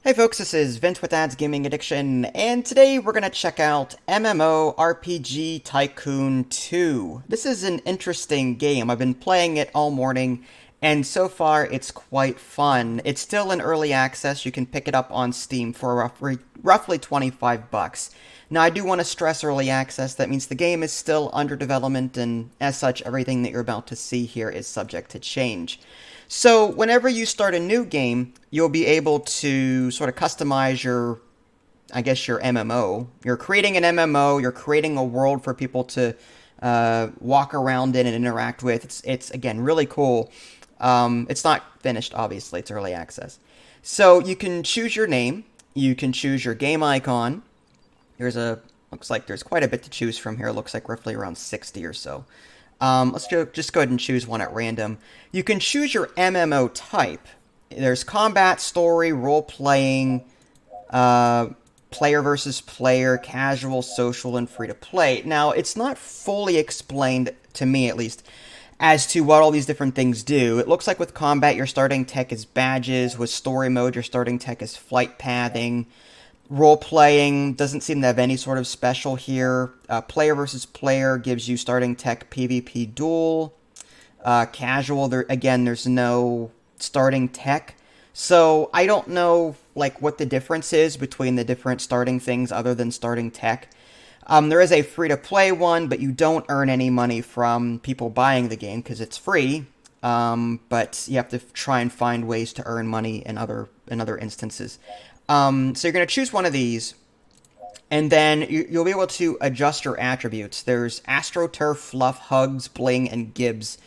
Hey folks, this is Vince with Ads Gaming Addiction, and today we're going to check out MMORPG Tycoon 2. This is an interesting game. I've been playing it all morning, and so far it's quite fun. It's still in early access. You can pick it up on Steam for roughly 25 bucks. Now, I do want to stress early access. That means the game is still under development, and as such, everything that you're about to see here is subject to change. So whenever you start a new game, you'll be able to sort of customize your MMO. You're creating an MMO, you're creating a world for people to walk around in and interact with. It's again, really cool. It's not finished, obviously, it's early access. So you can choose your name, you can choose your game icon. Looks like there's quite a bit to choose from here. It looks like roughly around 60 or so. Just go ahead and choose one at random. You can choose your MMO type. There's combat, story, role-playing, player versus player, casual, social, and free-to-play. Now, it's not fully explained, to me at least, as to what all these different things do. It looks like with combat, your starting tech is badges. With story mode, your starting tech is flight pathing. Role-playing doesn't seem to have any sort of special here. Player versus player gives you starting tech PvP duel. Casual, there's no starting tech. So I don't know what the difference is between the different starting things other than starting tech. There is a free-to-play one, but you don't earn any money from people buying the game because it's free. But you have to try and find ways to earn money in other instances. So you're going to choose one of these, and then you'll be able to adjust your attributes. There's AstroTurf, Fluff, Hugs, Bling, and Gibbs.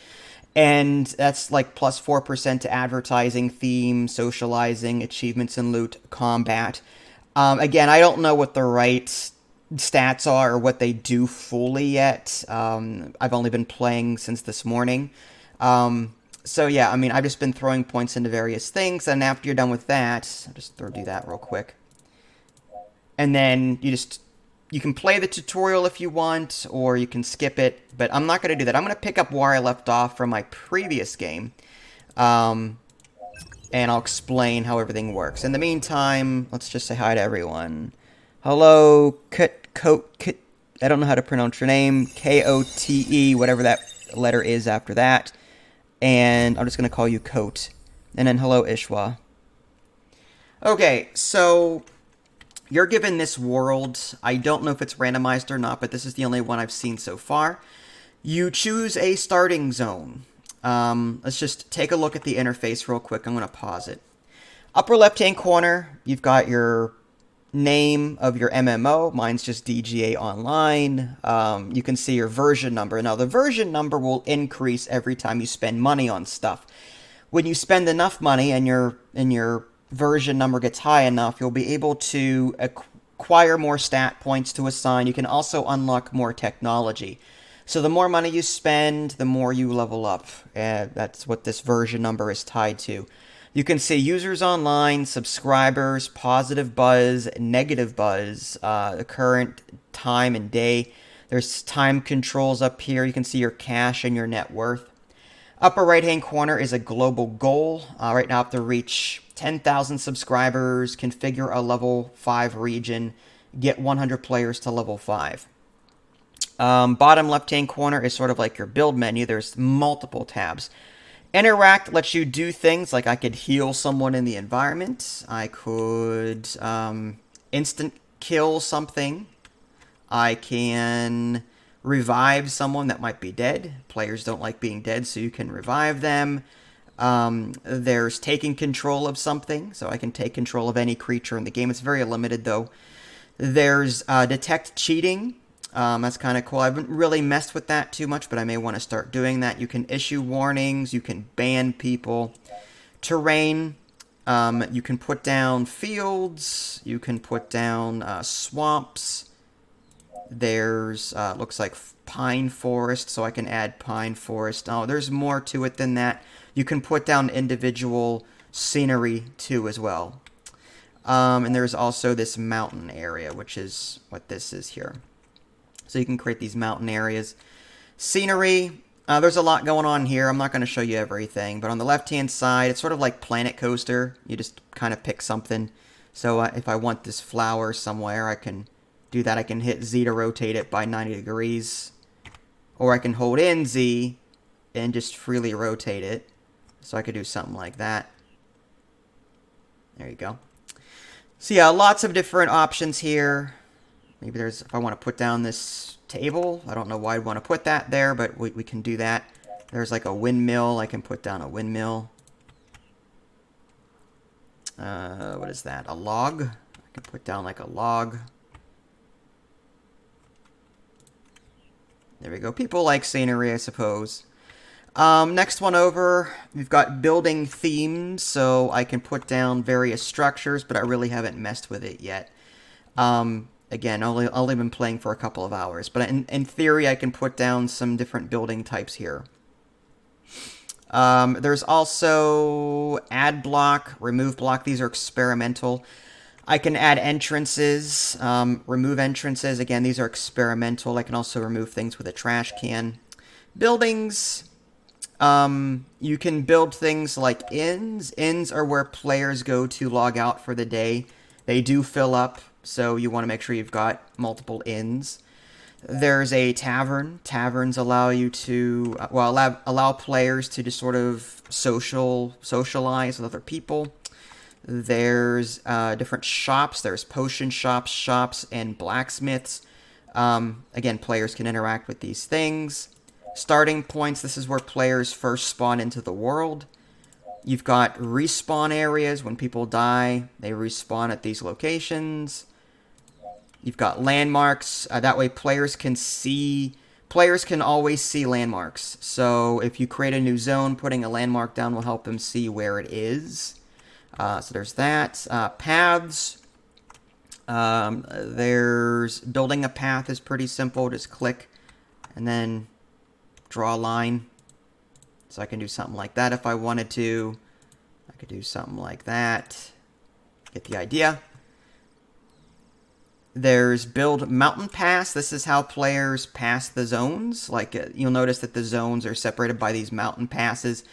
And that's like plus 4% to advertising, theme, socializing, achievements and loot, combat. Again, I don't know what the right stats are or what they do fully yet. I've only been playing since this morning. So yeah, I mean, I've just been throwing points into various things, and after you're done with that, I'll just do that real quick. And then you can play the tutorial if you want, or you can skip it, but I'm not going to do that. I'm going to pick up where I left off from my previous game, and I'll explain how everything works. In the meantime, let's just say hi to everyone. Hello, Kote, I don't know how to pronounce your name, Kote, whatever that letter is after that. And I'm just going to call you Kote. And then hello, Ishwa. Okay, so you're given this world. I don't know if it's randomized or not, but this is the only one I've seen so far. You choose a starting zone. Let's just take a look at the interface real quick. I'm going to pause it. Upper left-hand corner, you've got your name of your MMO. Mine's just DGA Online. You can see your version number. Now, the version number will increase every time you spend money on stuff. When you spend enough money and your version number gets high enough, you'll be able to acquire more stat points to assign. You can also unlock more technology. So the more money you spend, the more you level up. That's what this version number is tied to. You can see users online, subscribers, positive buzz, negative buzz, the current time and day. There's time controls up here. You can see your cash and your net worth. Upper right-hand corner is a global goal. Right now I have to reach 10,000 subscribers, configure a level 5 region, get 100 players to level 5. Bottom left-hand corner is sort of like your build menu. There's multiple tabs. Interact lets you do things like I could heal someone in the environment. I could instant kill something. I can revive someone that might be dead. Players don't like being dead, so you can revive them. There's taking control of something, so I can take control of any creature in the game. It's very limited, though. There's detect cheating. That's kind of cool. I haven't really messed with that too much, but I may want to start doing that. You can issue warnings. You can ban people. Terrain. You can put down fields. You can put down swamps. There's, looks like pine forest, so I can add pine forest. Oh, there's more to it than that. You can put down individual scenery, too, as well. And there's also this mountain area, which is what this is here. So you can create these mountain areas. Scenery, there's a lot going on here. I'm not going to show you everything, but on the left-hand side, it's sort of like Planet Coaster. You just kind of pick something. So if I want this flower somewhere, I can do that. I can hit Z to rotate it by 90 degrees. Or I can hold in Z and just freely rotate it. So I could do something like that. There you go. So yeah, lots of different options here. Maybe there's, if I want to put down this table, I don't know why I'd want to put that there, but we can do that. There's like a windmill. I can put down a windmill. What is that? A log? I can put down like a log. There we go. People like scenery, I suppose. Next one over, we've got building themes, so I can put down various structures, but I really haven't messed with it yet. Again, only been playing for a couple of hours, but in theory, I can put down some different building types here. There's also add block, remove block. These are experimental. I can add entrances, remove entrances. Again, these are experimental. I can also remove things with a trash can. Buildings. You can build things like inns. Inns are where players go to log out for the day. They do fill up, so you want to make sure you've got multiple inns. There's a tavern. Taverns allow you to, allow players to just sort of socialize with other people. There's different shops. There's potion shops, and blacksmiths. Again, players can interact with these things. Starting points, this is where players first spawn into the world. You've got respawn areas. When people die, they respawn at these locations. You've got landmarks. That way players can always see landmarks. So if you create a new zone, putting a landmark down will help them see where it is. So there's that. Paths. There's building a path is pretty simple. Just click and then draw a line. So I can do something like that if I wanted to. I could do something like that. Get the idea. There's build mountain pass. This is how players pass the zones. Like you'll notice that the zones are separated by these mountain passes.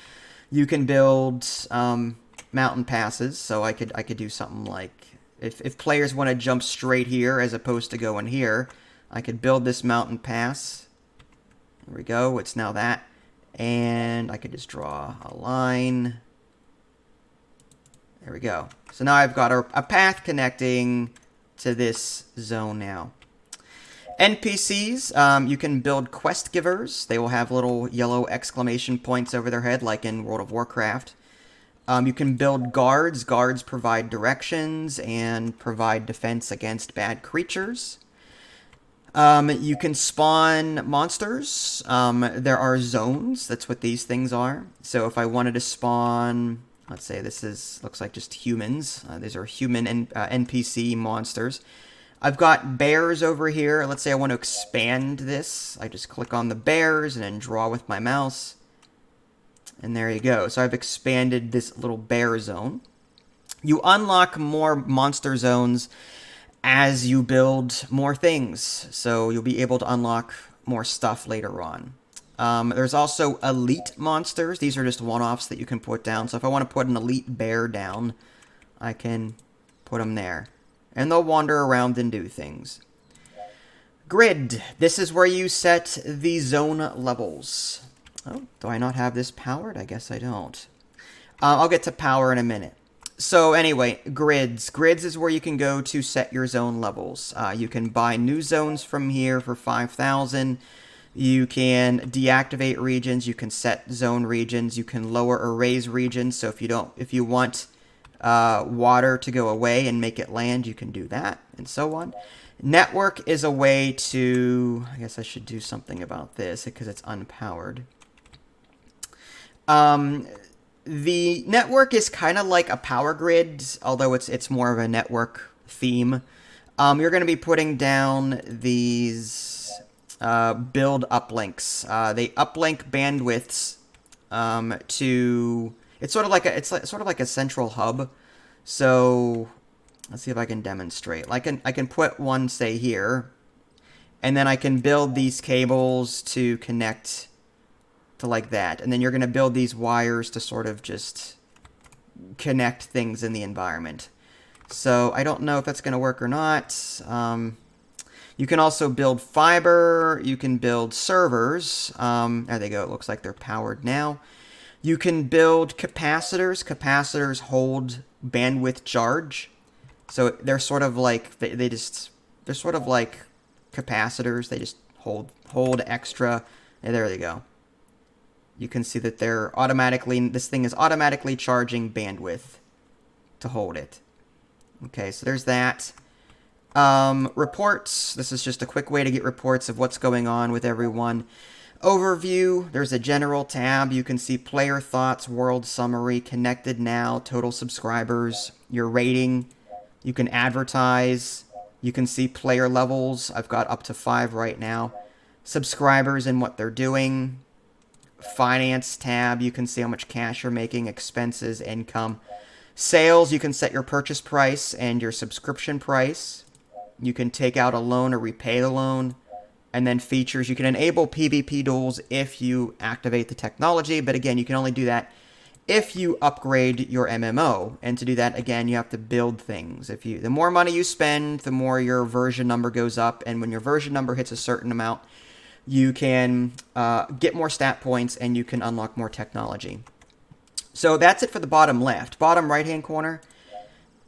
You can build mountain passes. So I could do something like if players want to jump straight here as opposed to going here, I could build this mountain pass. There we go. It's now that. And I could just draw a line. There we go. So now I've got a path connecting to this zone now. NPCs, you can build quest givers. They will have little yellow exclamation points over their head like in World of Warcraft. You can build guards. Guards provide directions and provide defense against bad creatures. You can spawn monsters. There are zones. That's what these things are. So if I wanted to spawn, let's say looks like just humans. These are human NPC monsters. I've got bears over here. Let's say I want to expand this. I just click on the bears and then draw with my mouse. And there you go. So I've expanded this little bear zone. You unlock more monster zones as you build more things. So you'll be able to unlock more stuff later on. There's also elite monsters. These are just one-offs that you can put down. So if I want to put an elite bear down, I can put them there. And they'll wander around and do things. Grid. This is where you set the zone levels. Oh, do I not have this powered? I guess I don't. I'll get to power in a minute. So anyway, grids. Grids is where you can go to set your zone levels. You can buy new zones from here for 5,000. You can deactivate regions. You can set zone regions. You can lower or raise regions. So if you want water to go away and make it land, you can do that, and so on. Network is a way to, I guess I should do something about this because it's unpowered. The network is kind of like a power grid, although it's more of a network theme. You're going to be putting down these build uplinks. They uplink bandwidths to. It's sort of like a central hub. So let's see if I can demonstrate. I can put one, say, here, and then I can build these cables to connect to like that. And then you're going to build these wires to sort of just connect things in the environment. So I don't know if that's going to work or not. You can also build fiber. You can build servers. There they go. It looks like they're powered now. You can build capacitors. Capacitors hold bandwidth charge. So they're sort of like they're sort of like capacitors. They just hold extra. And there they go. You can see that this thing is automatically charging bandwidth to hold it. Okay, so there's that. Reports. This is just a quick way to get reports of what's going on with everyone. Overview. There's a general tab. You can see player thoughts, world summary, connected now, total subscribers, your rating. You can advertise. You can see player levels. I've got up to 5 right now. Subscribers and what they're doing. Finance tab. You can see how much cash you're making, expenses, income. Sales. You can set your purchase price and your subscription price. You can take out a loan or repay the loan. And then features. You can enable PvP duels if you activate the technology. But again, you can only do that if you upgrade your MMO. And to do that, again, you have to build things. The more money you spend, the more your version number goes up. And when your version number hits a certain amount, you can get more stat points and you can unlock more technology. So that's it for the bottom left. Bottom right-hand corner,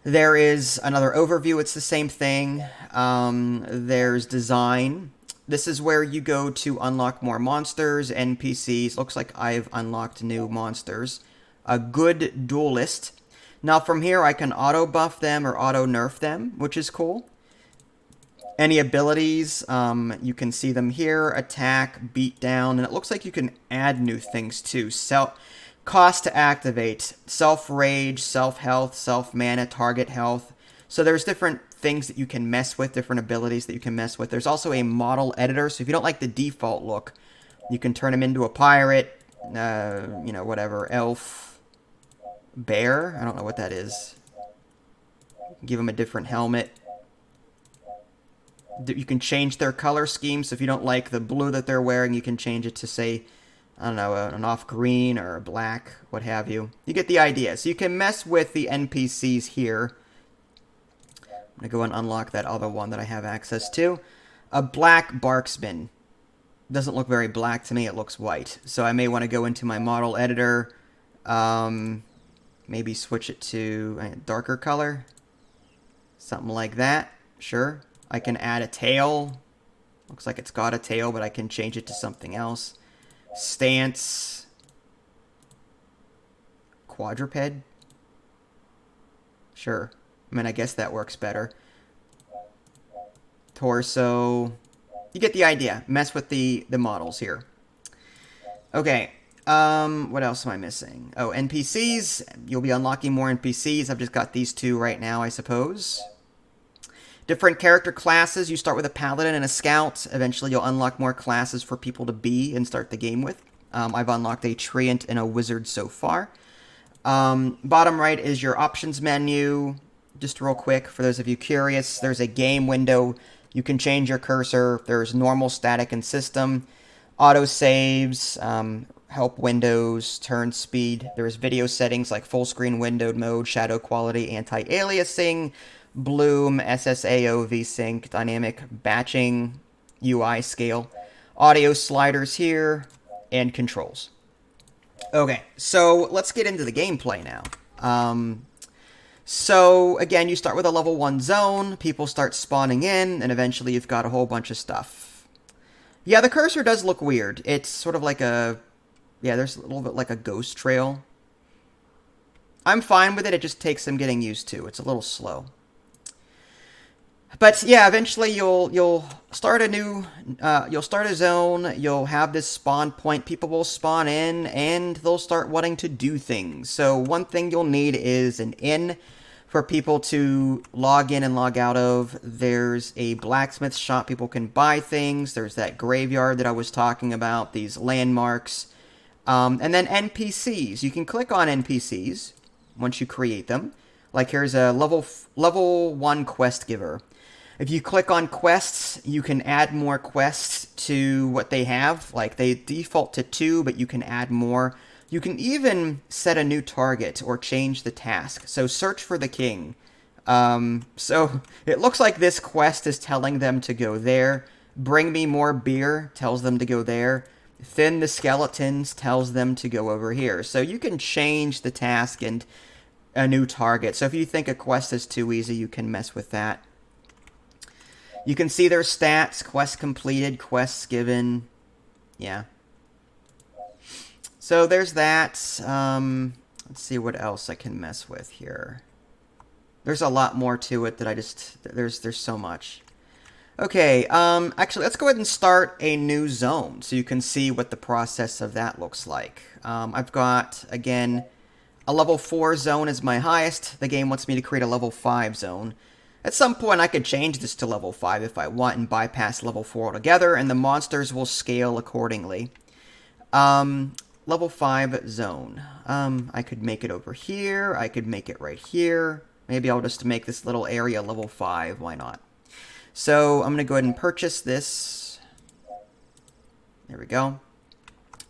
there is another overview. It's the same thing. There's design. This is where you go to unlock more monsters, NPCs. Looks like I've unlocked new monsters. A good duelist. Now from here I can auto buff them or auto nerf them, which is cool. Any abilities, you can see them here. Attack, beat down, and it looks like you can add new things too. Cost to activate. Self-rage, self-health, self-mana, target health. So there's different things that you can mess with, different abilities that you can mess with. There's also a model editor, so if you don't like the default look, you can turn him into a pirate, whatever, elf, bear, I don't know what that is. Give him a different helmet. You can change their color scheme, so if you don't like the blue that they're wearing, you can change it to, say, I don't know, an off green or a black, what have you. You get the idea. So you can mess with the NPCs here. I'm going to go and unlock that other one that I have access to. A black Barksman. Doesn't look very black to me, it looks white. So I may want to go into my model editor. Maybe switch it to a darker color. Something like that. Sure. I can add a tail. Looks like it's got a tail, but I can change it to something else. Stance. Quadruped. Sure. I mean, I guess that works better. Torso. You get the idea. Mess with the models here. Okay. What else am I missing? Oh, NPCs. You'll be unlocking more NPCs. I've just got these 2 right now, I suppose. Different character classes. You start with a paladin and a scout. Eventually, you'll unlock more classes for people to be and start the game with. I've unlocked a treant and a wizard so far. Bottom right is your options menu. Just real quick, for those of you curious, there's a game window. You can change your cursor. There's normal, static, and system. Auto saves, help windows, turn speed. There's video settings like full screen windowed mode, shadow quality, anti-aliasing, bloom, SSAO, VSync, dynamic batching, UI scale. Audio sliders here, and controls. Okay, so let's get into the gameplay now. So, again, you start with a level 1 zone, people start spawning in, and eventually you've got a whole bunch of stuff. Yeah, the cursor does look weird. It's sort of like there's a little bit like a ghost trail. I'm fine with it, it just takes some getting used to. It's a little slow. But yeah, eventually you'll start a zone, you'll have this spawn point, people will spawn in, and they'll start wanting to do things. So one thing you'll need is an inn for people to log in and log out of. There's a blacksmith shop, people can buy things. There's that graveyard that I was talking about, these landmarks. And then NPCs. You can click on NPCs once you create them. Like here's a level 1 quest giver. If you click on quests, you can add more quests to what they have. Like they default to 2, but you can add more. You can even set a new target or change the task. So search for the king. So it looks like this quest is telling them to go there. Bring me more beer tells them to go there. Thin the skeletons tells them to go over here. So you can change the task and a new target. So if you think a quest is too easy, you can mess with that. You can see their stats, quests completed, quests given. Yeah. So there's that. Let's see what else I can mess with here. There's a lot more to it that I just... There's so much. Okay, actually, let's go ahead and start a new zone so you can see what the process of that looks like. I've got, again, a level 4 zone is my highest. The game wants me to create a level 5 zone. At some point, I could change this to level 5 if I want and bypass level 4 altogether, and the monsters will scale accordingly. Level 5 zone. I could make it over here. I could make it right here. Maybe I'll just make this little area level 5. Why not? So I'm going to go ahead and purchase this. There we go.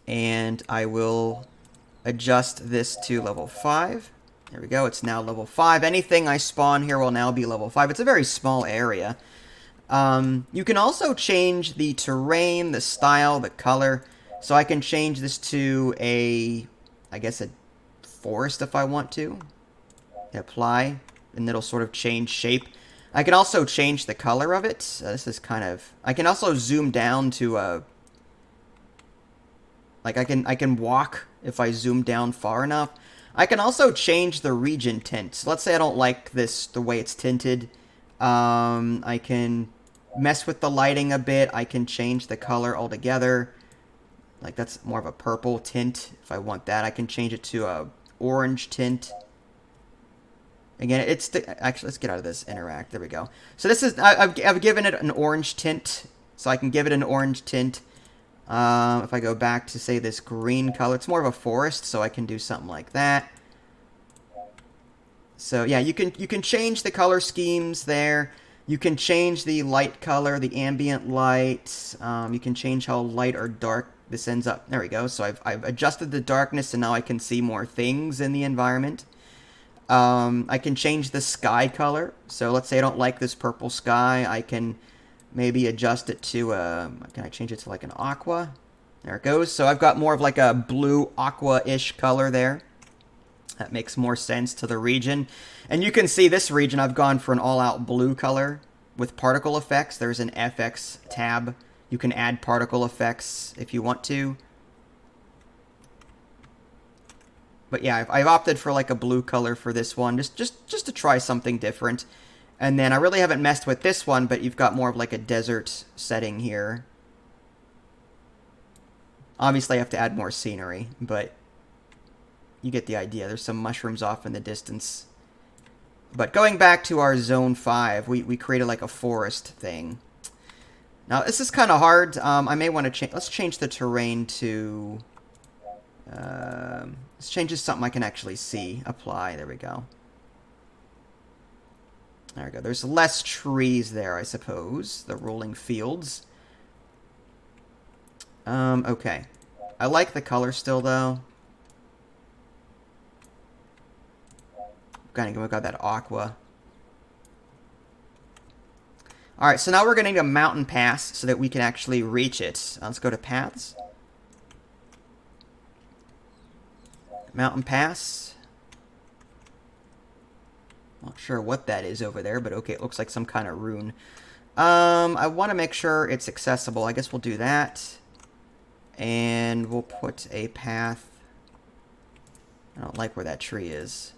And I will adjust this to level 5. There we go. It's now level 5. Anything I spawn here will now be level 5. It's a very small area. You can also change the terrain, the style, the color. So I can change this to I guess a forest if I want to. Apply, and it'll sort of change shape. I can also change the color of it. This is kind of... I can also zoom down to like I can walk if I zoom down far enough. I can also change the region tint. So let's say I don't like this the way it's tinted. I can mess with the lighting a bit. I can change the color altogether. Like that's more of a purple tint. If I want that, I can change it to a orange tint. Again, actually, let's get out of this interact. There we go. So this is, I've given it an orange tint. So I can give it an orange tint. If I go back to, say, this green color, it's more of a forest, so I can do something like that. So yeah, you can change the color schemes there. You can change the light color, the ambient light. You can change how light or dark this ends up. There we go. So I've adjusted the darkness, and now I can see more things in the environment. I can change the sky color. So let's say I don't like this purple sky. I can maybe adjust it to, can I change it to like an aqua? There it goes. So I've got more of like a blue aqua-ish color there. That makes more sense to the region. And you can see this region, I've gone for an all-out blue color with particle effects. There's an FX tab. You can add particle effects if you want to. But yeah, I've opted for like a blue color for this one, just to try something different. And then I really haven't messed with this one, but you've got more of like a desert setting here. Obviously I have to add more scenery, but you get the idea. There's some mushrooms off in the distance. But going back to our zone 5, we created like a forest thing. Now this is kind of hard. I may want to change, let's change the terrain to... let's change this to something I can actually see. Apply. There we go. There we go. There's less trees there, I suppose. The rolling fields. Okay. I like the color still, though. We've got that aqua. Alright, so now we're going to need a mountain pass so that we can actually reach it. Let's go to paths. Mountain pass. Not sure what that is over there, but okay, it looks like some kind of rune. I want to make sure it's accessible. I guess we'll do that. And we'll put a path. I don't like where that tree is.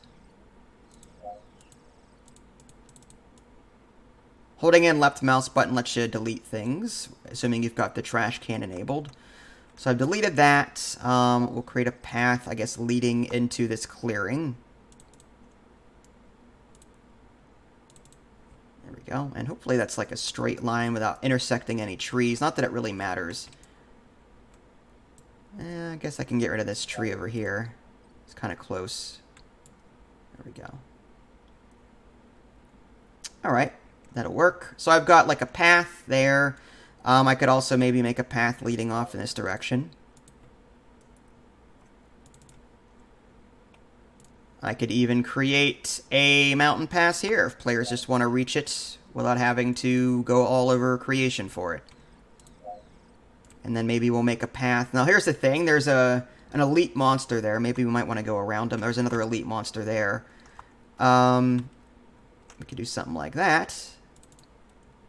Holding in left mouse button lets you delete things, assuming you've got the trash can enabled. So I've deleted that. We'll create a path, I guess, leading into this clearing. There we go. And hopefully that's like a straight line without intersecting any trees. Not that it really matters. I guess I can get rid of this tree over here. It's kind of close. There we go. Alright, that'll work. So I've got like a path there. I could also maybe make a path leading off in this direction. I could even create a mountain pass here if players just want to reach it without having to go all over creation for it. And then maybe we'll make a path. Now here's the thing, there's an elite monster there. Maybe we might want to go around him. There's another elite monster there. We could do something like that.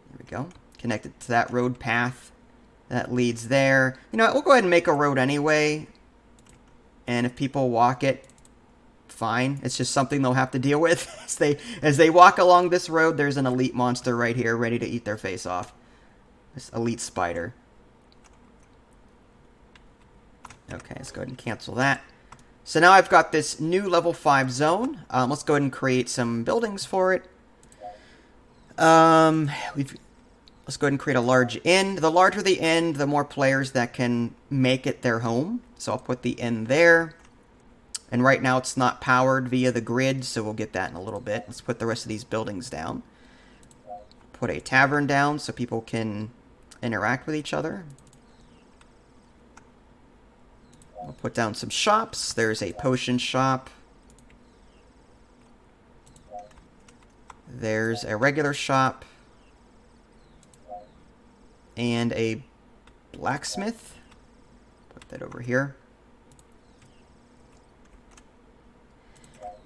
There we go. Connected to that road path that leads there. You know what, we'll go ahead and make a road anyway. And if people walk it, fine. It's just something they'll have to deal with. As they walk along this road, there's an elite monster right here ready to eat their face off. This elite spider. Okay, let's go ahead and cancel that. So now I've got this new level 5 zone. Let's go ahead and create some buildings for it. Let's go ahead and create a large inn. The larger the inn, the more players that can make it their home. So I'll put the inn there. And right now it's not powered via the grid, so we'll get that in a little bit. Let's put the rest of these buildings down. Put a tavern down so people can interact with each other. We'll put down some shops. There's a potion shop. There's a regular shop. And a blacksmith. Put that over here.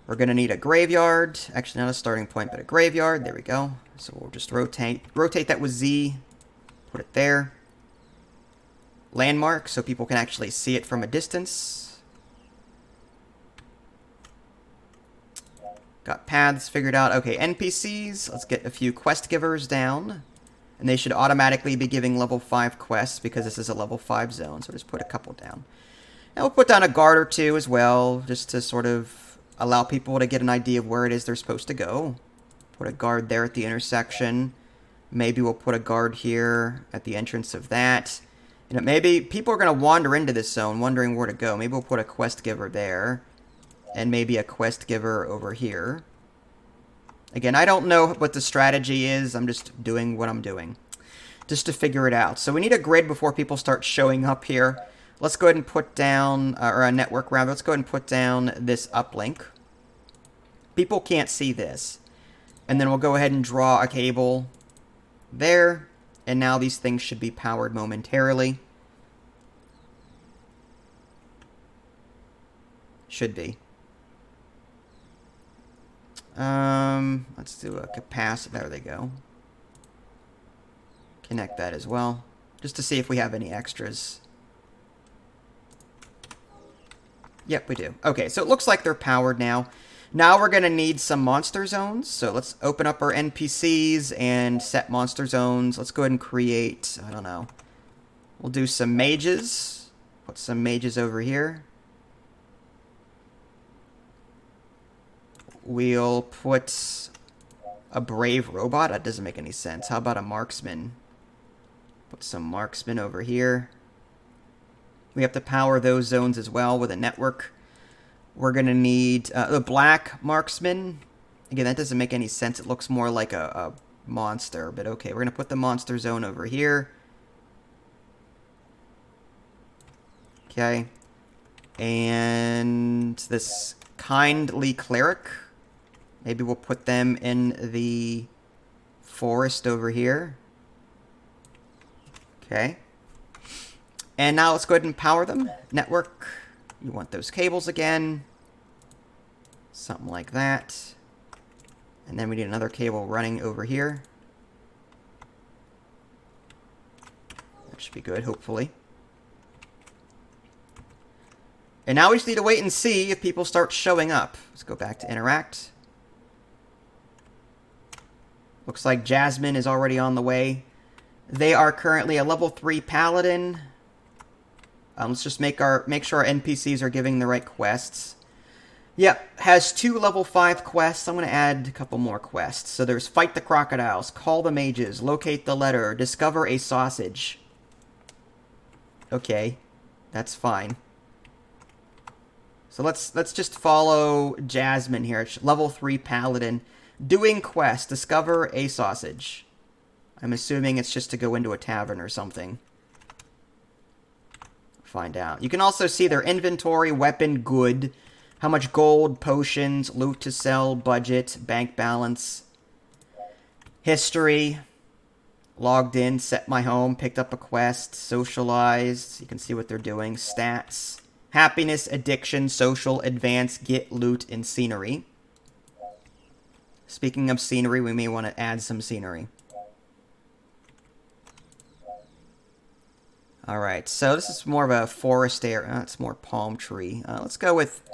We're going to need a graveyard. Actually, not a starting point, but a graveyard. There we go. So we'll just rotate that with Z. Put it there. Landmark, so people can actually see it from a distance. Got paths figured out. Okay, NPCs. Let's get a few quest givers down. And they should automatically be giving level 5 quests because this is a level 5 zone. So just put a couple down. And we'll put down a guard or two as well, just to sort of allow people to get an idea of where it is they're supposed to go. Put a guard there at the intersection. Maybe we'll put a guard here at the entrance of that. You know, maybe people are going to wander into this zone wondering where to go. Maybe we'll put a quest giver there. And maybe a quest giver over here. Again, I don't know what the strategy is. I'm just doing what I'm doing. Just to figure it out. So we need a grid before people start showing up here. Let's go ahead and put down, or a network rather. Let's go ahead and put down this uplink. People can't see this. And then we'll go ahead and draw a cable there. And now these things should be powered momentarily. Should be. Let's do a capacitor. There they go. Connect that as well. Just to see if we have any extras. Yep, we do. Okay, so it looks like they're powered now. Now we're going to need some monster zones. So let's open up our NPCs and set monster zones. Let's go ahead and create, I don't know. We'll do some mages. Put some mages over here. We'll put a brave robot. That doesn't make any sense. How about a marksman? Put some marksmen over here. We have to power those zones as well with a network. We're going to need the black marksman. Again, that doesn't make any sense. It looks more like a monster, but okay. We're going to put the monster zone over here. Okay. And this kindly cleric. Maybe we'll put them in the forest over here. Okay. And now let's go ahead and power them. Network. You want those cables again. Something like that. And then we need another cable running over here. That should be good, hopefully. And now we just need to wait and see if people start showing up. Let's go back to interact. Looks like Jasmine is already on the way. They are currently a level 3 paladin. Let's just make sure our NPCs are giving the right quests. Yep, has 2 level 5 quests. I'm going to add a couple more quests. So there's Fight the Crocodiles, Call the Mages, Locate the Letter, Discover a Sausage. Okay, that's fine. So let's just follow Jasmine here. Level 3 paladin. Doing quest, discover a sausage. I'm assuming it's just to go into a tavern or something. Find out. You can also see their inventory, weapon, good. How much gold, potions, loot to sell, budget, bank balance, history, logged in, set my home, picked up a quest, socialized. You can see what they're doing. Stats, happiness, addiction, social, advance, get, loot, and scenery. Speaking of scenery, we may want to add some scenery. Alright, so this is more of a forest area. It's more palm tree. Let's go with...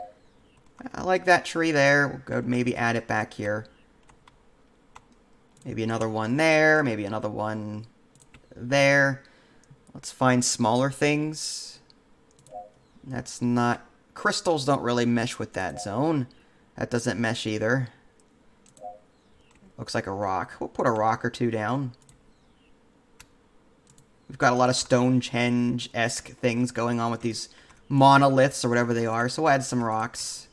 I like that tree there. We'll go maybe add it back here. Maybe another one there. Maybe another one there. Let's find smaller things. That's not... Crystals don't really mesh with that zone. That doesn't mesh either. Looks like a rock. We'll put a rock or two down. We've got a lot of Stonehenge-esque things going on with these monoliths or whatever they are, so we'll add some rocks.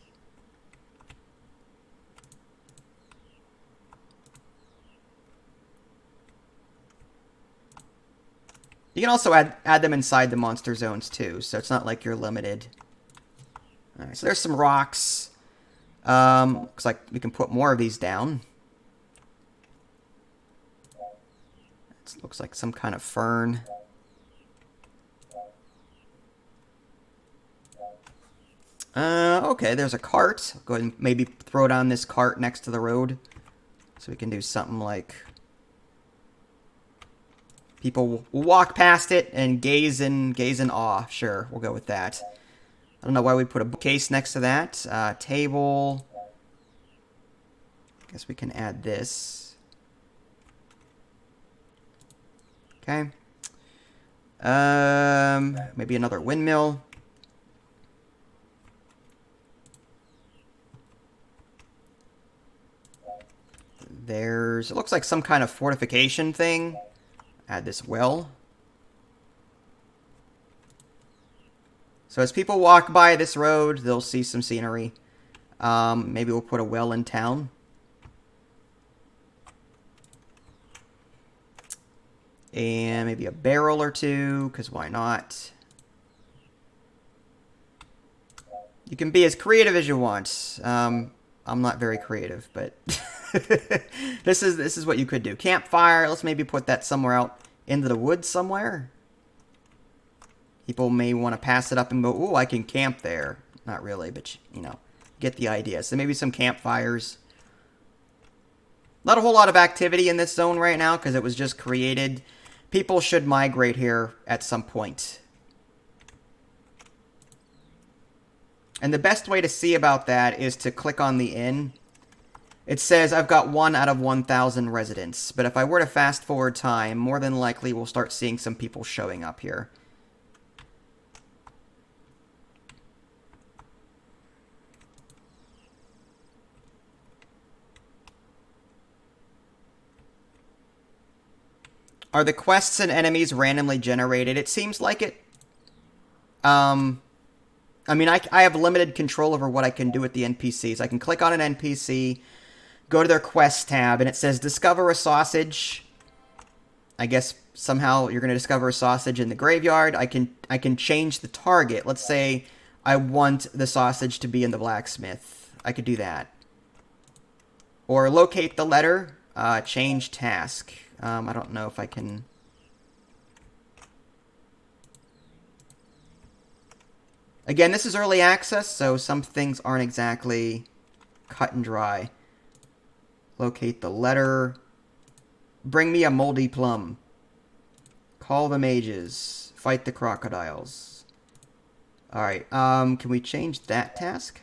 You can also add them inside the monster zones too, so it's not like you're limited. Alright, so there's some rocks. Looks like we can put more of these down. It looks like some kind of fern. Okay, there's a cart. Go ahead and maybe throw it on this cart next to the road. So we can do something like... People will walk past it and gaze in awe. Sure, we'll go with that. I don't know why we put a bookcase next to that. Table. Guess we can add this. Okay. Maybe another windmill. It looks like some kind of fortification thing. Add this well. So as people walk by this road, they'll see some scenery. Maybe we'll put a well in town. And maybe a barrel or two, because why not? You can be as creative as you want. I'm not very creative, but this is what you could do. Campfire, let's maybe put that somewhere out into the woods somewhere. People may want to pass it up and go, "Ooh, I can camp there." Not really, but you know, get the idea. So maybe some campfires. Not a whole lot of activity in this zone right now because it was just created. People should migrate here at some point. And the best way to see about that is to click on the inn. It says I've got 1 out of 1,000 residents. But if I were to fast forward time, more than likely we'll start seeing some people showing up here. Are the quests and enemies randomly generated? It seems like it. I mean, I have limited control over what I can do with the NPCs. I can click on an NPC, go to their quest tab, and it says discover a sausage. I guess somehow you're going to discover a sausage in the graveyard. I can change the target. Let's say I want the sausage to be in the blacksmith. I could do that. Or locate the letter, change task. I don't know if I can... Again, this is early access, so some things aren't exactly cut and dry. Locate the letter. Bring me a moldy plum. Call the mages. Fight the crocodiles. Alright, can we change that task?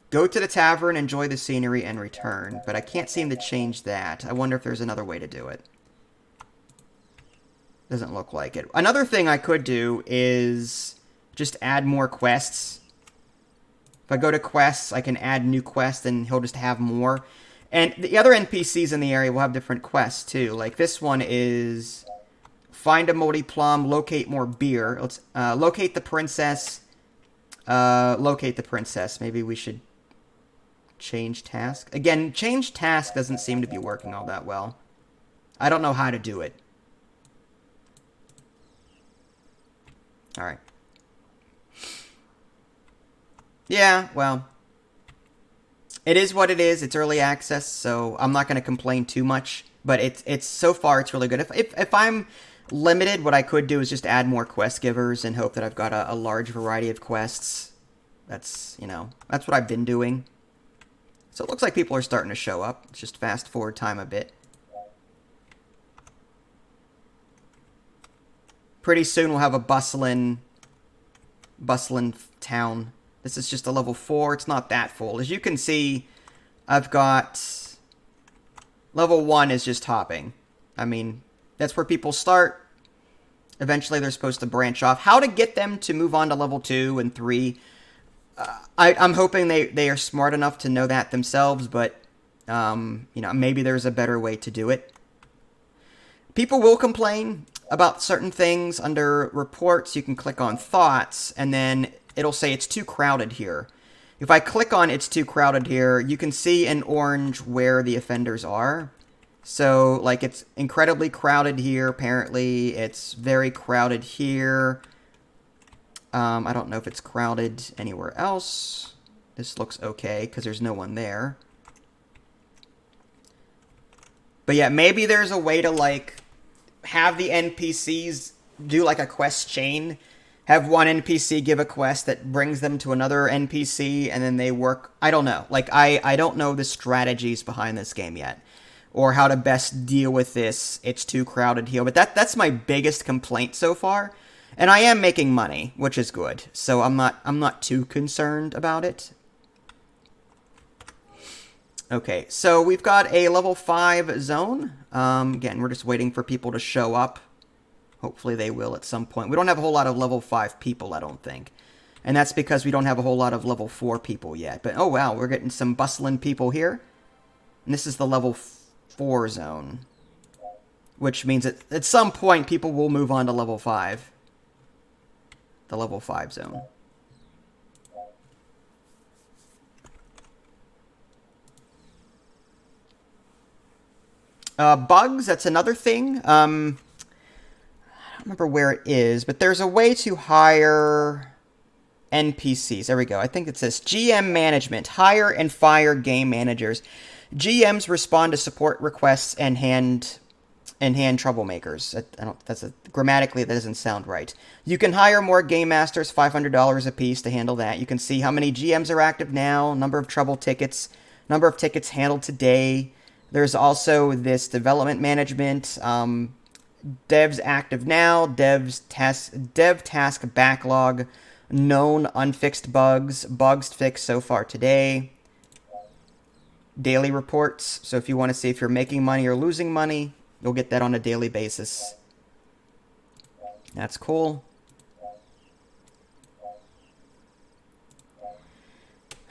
Go to the tavern, enjoy the scenery, and return. But I can't seem to change that. I wonder if there's another way to do it. Doesn't look like it. Another thing I could do is just add more quests. If I go to quests, I can add new quests, and he'll just have more. And the other NPCs in the area will have different quests, too. Like, this one is... Find a moldy plum, locate more beer. Let's locate the princess. Locate the princess. Maybe we should... change task. Again, change task doesn't seem to be working all that well. I don't know how to do it. All right. Yeah, well, it is what it is. It's early access, so I'm not going to complain too much. But it's so far it's really good. If I'm limited, what I could do is just add more quest givers and hope that I've got a large variety of quests. That's, you know, that's what I've been doing. So it looks like people are starting to show up. Let's just fast forward time a bit. Pretty soon we'll have a bustling town. This is just a level 4. It's not that full. As you can see, I've got... Level 1 is just hopping. I mean, that's where people start. Eventually they're supposed to branch off. How to get them to move on to level 2 and 3... I'm hoping they are smart enough to know that themselves, but, you know, maybe there's a better way to do it. People will complain about certain things. Under reports, you can click on thoughts, and then it'll say it's too crowded here. If I click on it's too crowded here, you can see in orange where the offenders are. So, like, it's incredibly crowded here, apparently. It's very crowded here. I don't know if it's crowded anywhere else. This looks okay, because there's no one there. But yeah, maybe there's a way to, like, have the NPCs do, like, a quest chain. Have one NPC give a quest that brings them to another NPC, and then they work... I don't know. Like, I don't know the strategies behind this game yet. Or how to best deal with this. It's too crowded here. But that's my biggest complaint so far. And I am making money, which is good. So I'm not too concerned about it. Okay, so we've got a level 5 zone. Again, we're just waiting for people to show up. Hopefully they will at some point. We don't have a whole lot of level 5 people, I don't think. And that's because we don't have a whole lot of level 4 people yet. But, oh wow, we're getting some bustling people here. And this is the level 4 zone. Which means that at some point people will move on to level 5. The level 5 zone. Bugs, that's another thing. I don't remember where it is, but there's a way to hire NPCs. There we go. I think it says GM management. Hire and fire game managers. GMs respond to support requests and hand troublemakers. Grammatically, that doesn't sound right. You can hire more game masters, $500 a piece to handle that. You can see how many GMs are active now, number of trouble tickets, number of tickets handled today. There's also this development management, devs active now, dev task backlog, known unfixed bugs, bugs fixed so far today. Daily reports, so if you want to see if you're making money or losing money, you'll get that on a daily basis. That's cool.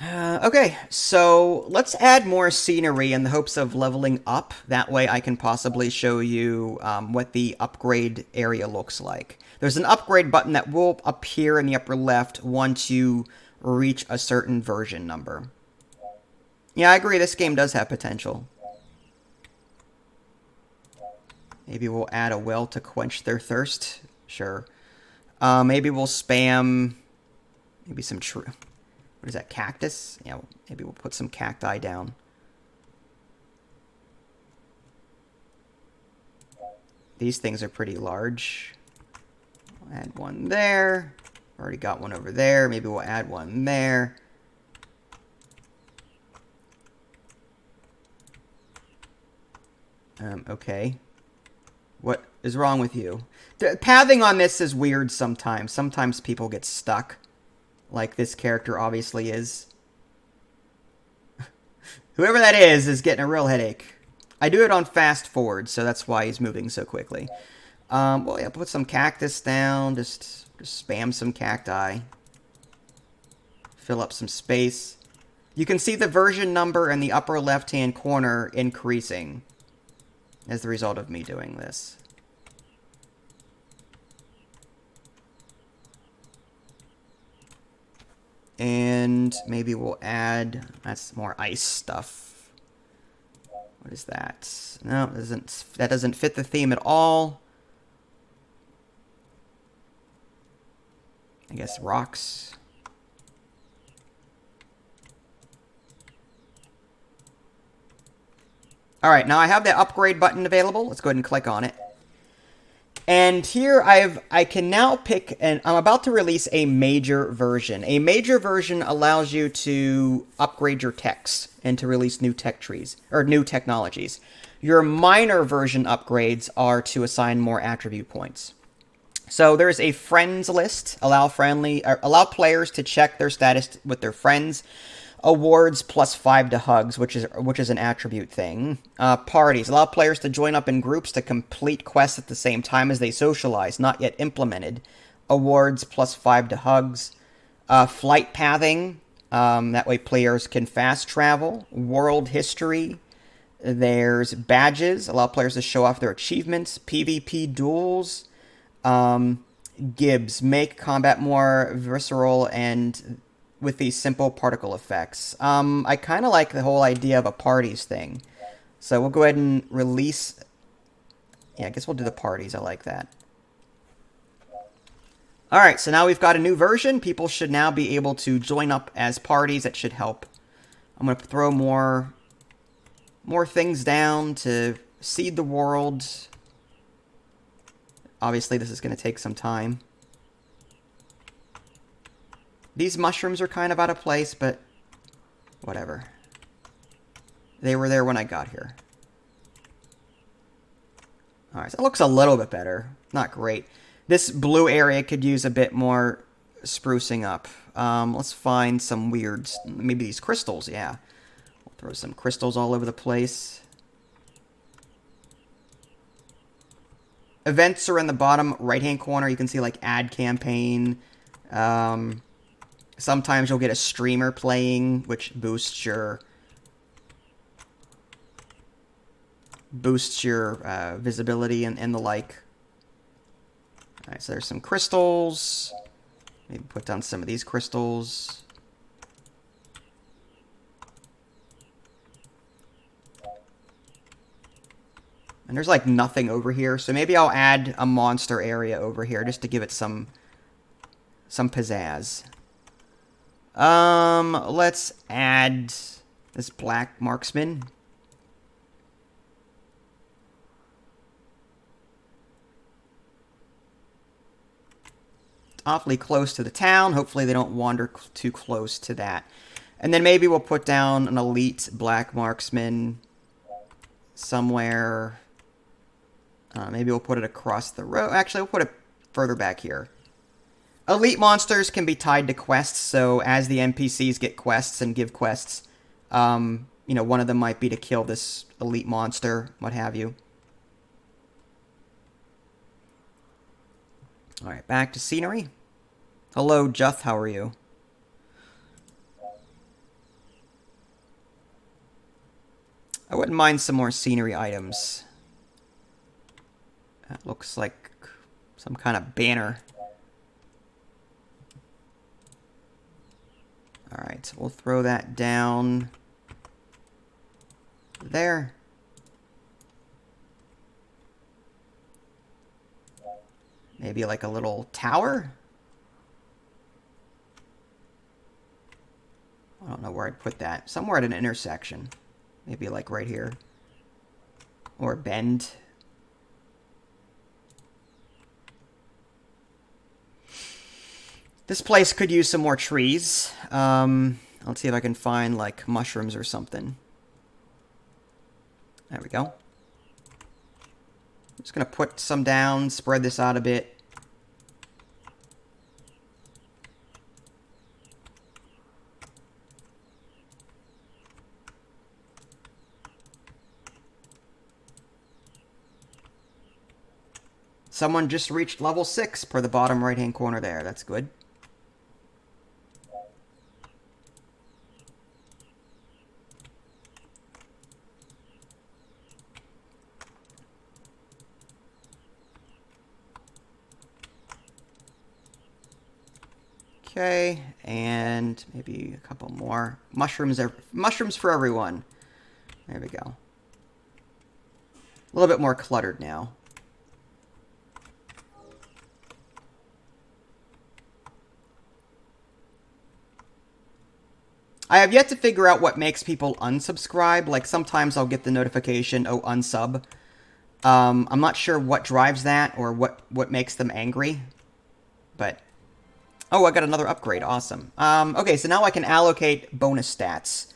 Okay, so let's add more scenery in the hopes of leveling up. That way I can possibly show you what the upgrade area looks like. There's an upgrade button that will appear in the upper left once you reach a certain version number. Yeah, I agree, this game does have potential. Maybe we'll add a well to quench their thirst. Sure. Maybe we'll spam... Maybe some true... What is that, cactus? Yeah, maybe we'll put some cacti down. These things are pretty large. We'll add one there. Already got one over there. Maybe we'll add one there. Okay. What is wrong with you? The pathing on this is weird sometimes. Sometimes people get stuck. Like this character obviously is. Whoever that is getting a real headache. I do it on fast forward, so that's why he's moving so quickly. Well, yeah, put some cactus down. Just spam some cacti. Fill up some space. You can see the version number in the upper left-hand corner increasing as the result of me doing this. And maybe we'll add... That's more ice stuff. What is that? No, that doesn't fit the theme at all. I guess rocks. Alright, now I have the upgrade button available. Let's go ahead and click on it. And here I can now pick, and I'm about to release a major version. A major version allows you to upgrade your techs and to release new tech trees, or new technologies. Your minor version upgrades are to assign more attribute points. So there's a friends list, allow players to check their status with their friends. Awards +5 to hugs, which is an attribute thing. Parties allow players to join up in groups to complete quests at the same time as they socialize, not yet implemented. Awards +5 to hugs. Flight pathing, that way players can fast travel. World history. There's badges, allow players to show off their achievements. PvP duels. Gibbs, make combat more visceral and with these simple particle effects. I kind of like the whole idea of a parties thing. So we'll go ahead and release... Yeah, I guess we'll do the parties. I like that. Alright, so now we've got a new version. People should now be able to join up as parties. That should help. I'm going to throw more things down to seed the world. Obviously, this is going to take some time. These mushrooms are kind of out of place, but whatever. They were there when I got here. Alright, so it looks a little bit better. Not great. This blue area could use a bit more sprucing up. Let's find some weirds. Maybe these crystals, yeah. We'll throw some crystals all over the place. Events are in the bottom right-hand corner. You can see, like, add campaign. Sometimes you'll get a streamer playing, which boosts your visibility and the like. Alright, so there's some crystals. Maybe put down some of these crystals. And there's like nothing over here, so maybe I'll add a monster area over here just to give it some pizzazz. Let's add this black marksman. It's awfully close to the town. Hopefully they don't wander too close to that. And then maybe we'll put down an elite black marksman somewhere. Maybe we'll put it across the road. Actually, we'll put it further back here. Elite monsters can be tied to quests, so as the NPCs get quests and give quests, you know, one of them might be to kill this elite monster, what have you. Alright, back to scenery. Hello, Juth, how are you? I wouldn't mind some more scenery items. That looks like some kind of banner. Alright, so we'll throw that down there. Maybe like a little tower? I don't know where I'd put that. Somewhere at an intersection. Maybe like right here. Or a bend. This place could use some more trees. Let's see if I can find, like, mushrooms or something. There we go. I'm just going to put some down, spread this out a bit. Someone just reached level 6 per the bottom right-hand corner there. That's good. Okay, and maybe a couple more. Mushrooms for everyone. There we go. A little bit more cluttered now. I have yet to figure out what makes people unsubscribe. Like, sometimes I'll get the notification, oh, unsub. I'm not sure what drives that or what makes them angry. But, oh, I got another upgrade. Awesome. Okay, so now I can allocate bonus stats.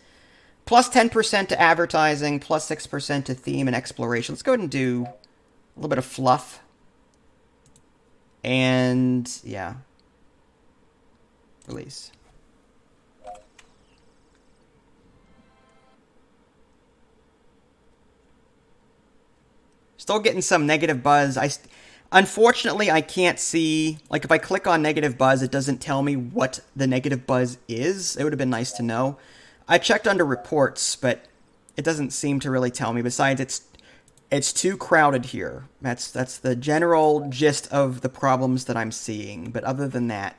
Plus 10% to advertising, plus 6% to theme and exploration. Let's go ahead and do a little bit of fluff. And, yeah. Release. Still getting some negative buzz. Unfortunately, I can't see... Like, if I click on negative buzz, it doesn't tell me what the negative buzz is. It would have been nice to know. I checked under reports, but it doesn't seem to really tell me. Besides, it's too crowded here. That's the general gist of the problems that I'm seeing. But other than that...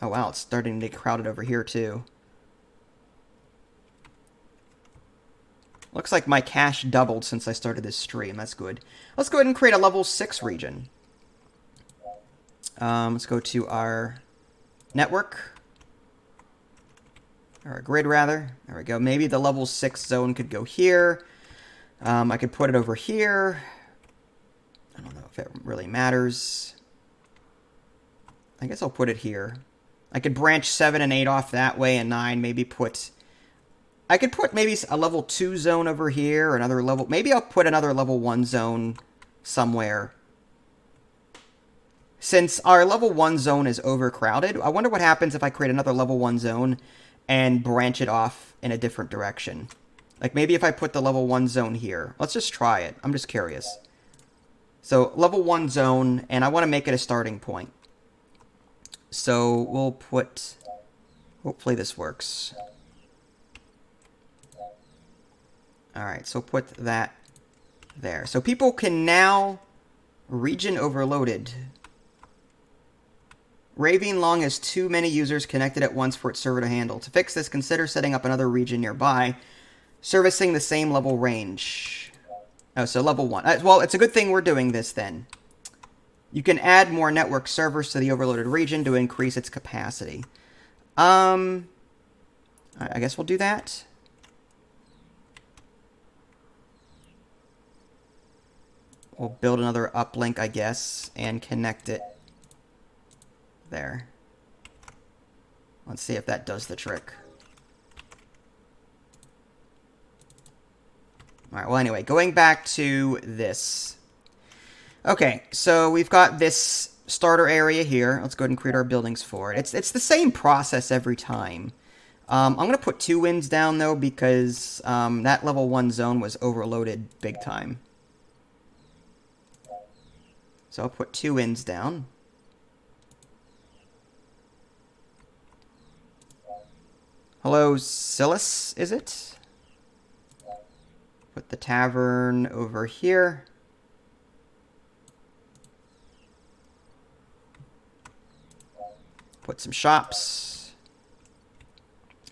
Oh, wow, it's starting to get crowded over here, too. Looks like my cash doubled since I started this stream. That's good. Let's go ahead and create a level 6 region. Let's go to our network. Or a grid, rather. There we go. Maybe the level 6 zone could go here. I could put it over here. I don't know if it really matters. I guess I'll put it here. I could branch 7 and 8 off that way, and 9 maybe put... I could put maybe a level 2 zone over here, or another level... Maybe I'll put another level 1 zone somewhere. Since our level 1 zone is overcrowded, I wonder what happens if I create another level 1 zone and branch it off in a different direction. Like, maybe if I put the level 1 zone here. Let's just try it. I'm just curious. So, level 1 zone, and I want to make it a starting point. So, we'll put... Hopefully this works. Alright, so put that there. So people can now... Region overloaded. Ravine Long has too many users connected at once for its server to handle. To fix this, consider setting up another region nearby, servicing the same level range. Oh, so level 1. Well, it's a good thing we're doing this then. You can add more network servers to the overloaded region to increase its capacity. I guess we'll do that. We'll build another uplink, I guess, and connect it there. Let's see if that does the trick. Alright, well anyway, going back to this. Okay, so we've got this starter area here. Let's go ahead and create our buildings for it. It's the same process every time. I'm going to put 2 wins down, though, because that level 1 zone was overloaded big time. So I'll put 2 inns down. Hello, Silas, is it? Put the tavern over here. Put some shops.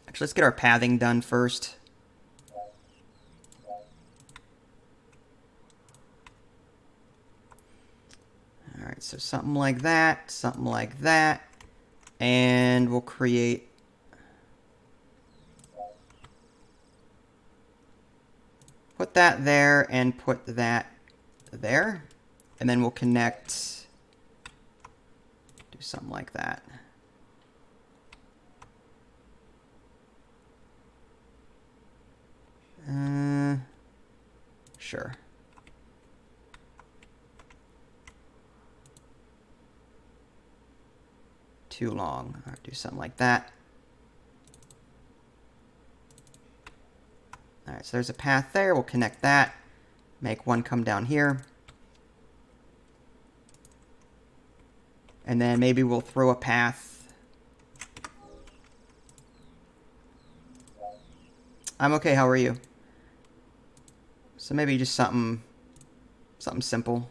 Actually, let's get our pathing done first. Alright, so something like that, and we'll create... Put that there, and put that there, and then we'll connect... Do something like that. Sure. Too long. All right, do something like that. All right, so there's a path there. We'll connect that. Make one come down here. And then maybe we'll throw a path. I'm okay, how are you? So maybe just something simple.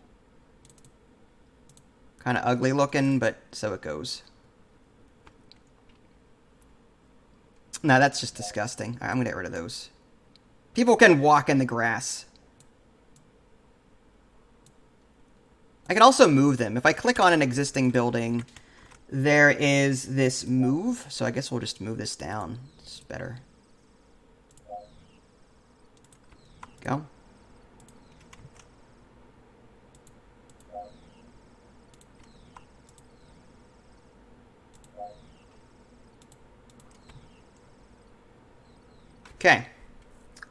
Kind of ugly looking, but so it goes. Nah, that's just disgusting. All right, I'm gonna get rid of those. People can walk in the grass. I can also move them. If I click on an existing building there is this move. So I guess we'll just move this down. It's better. Go. Okay.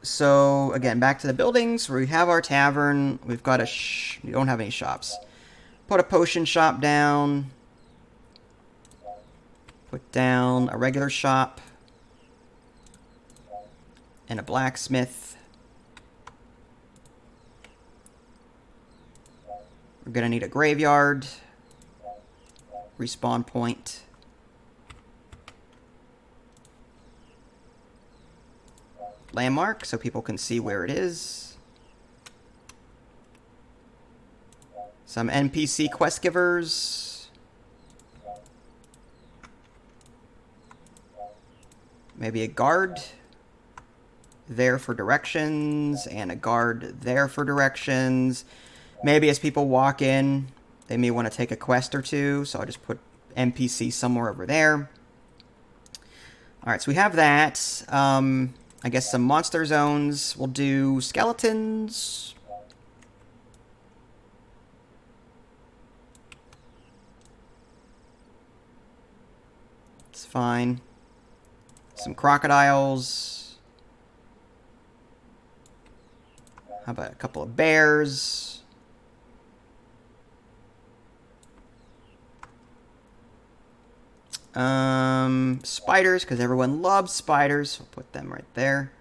So, again, back to the buildings. We have our tavern. We've got a... we don't have any shops. Put a potion shop down. Put down a regular shop. And a blacksmith. We're going to need a graveyard. Respawn point. Landmark, so people can see where it is. Some NPC quest givers. Maybe a guard there for directions, and a guard there for directions. Maybe as people walk in, they may want to take a quest or two, so I'll just put NPC somewhere over there. Alright, so we have that. I guess some monster zones. We'll do skeletons. It's fine. Some crocodiles. How about a couple of bears? Spiders, because everyone loves spiders. We'll put them right there.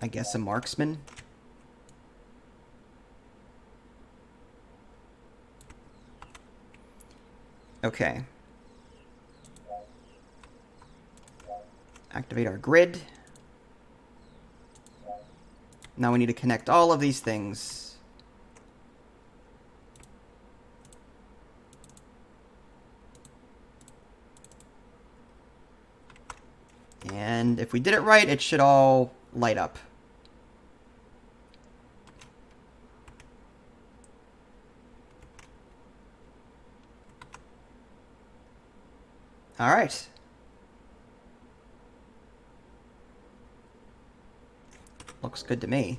I guess a marksman. Okay. Activate our grid. Now we need to connect all of these things. And if we did it right, it should all light up. All right. Looks good to me.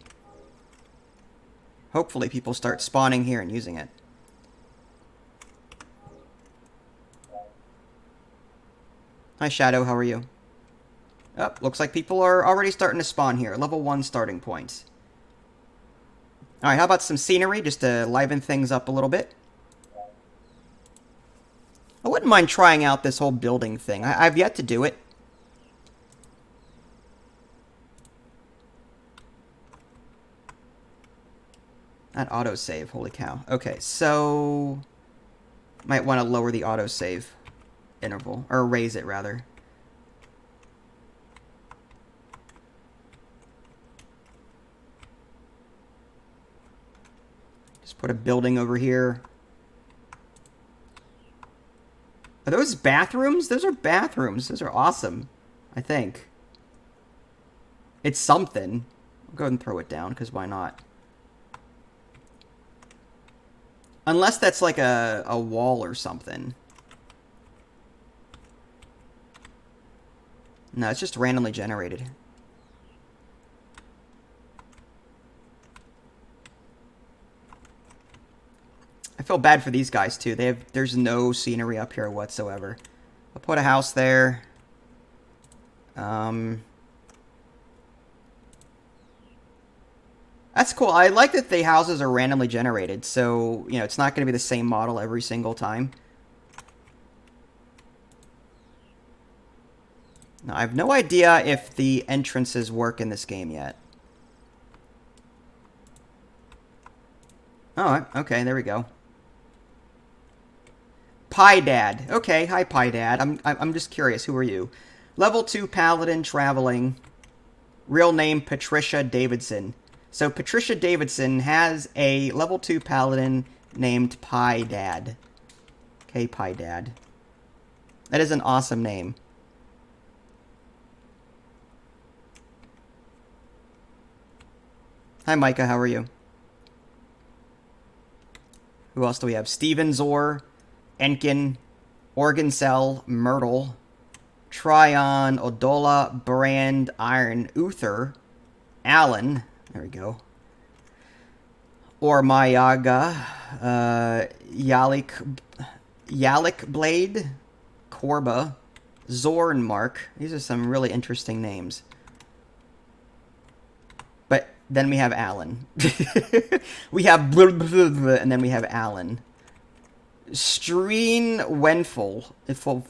Hopefully people start spawning here and using it. Hi Shadow, how are you? Oh, looks like people are already starting to spawn here. Level 1 starting point. Alright, how about some scenery just to liven things up a little bit? I wouldn't mind trying out this whole building thing. I've yet to do it. Not autosave, holy cow. Okay, so... might want to lower the autosave interval. Or raise it, rather. Just put a building over here. Are those bathrooms? Those are bathrooms. Those are awesome, I think. It's something. I'll go ahead and throw it down, because why not? Unless that's like a wall or something. No, it's just randomly generated. I feel bad for these guys too. There's no scenery up here whatsoever. I'll put a house there. That's cool. I like that the houses are randomly generated, so, you know, it's not going to be the same model every single time. Now, I have no idea if the entrances work in this game yet. Oh, okay, there we go. Pie Dad. Okay, hi Pie Dad. I'm just curious, who are you? Level 2 Paladin traveling. Real name Patricia Davidson. So Patricia Davidson has a level 2 Paladin named Pie Dad. Okay, Pie Dad. That is an awesome name. Hi, Micah. How are you? Who else do we have? Steven Zor, Enkin, Organ Cell, Myrtle, Tryon, Odola, Brand, Iron, Uther, Alan. There we go. Ormayaga, Yalik Blade, Korba, Zornmark. These are some really interesting names. But then we have Alan. We have blah, blah, blah, blah, and then we have Alan. Streen Wenful. And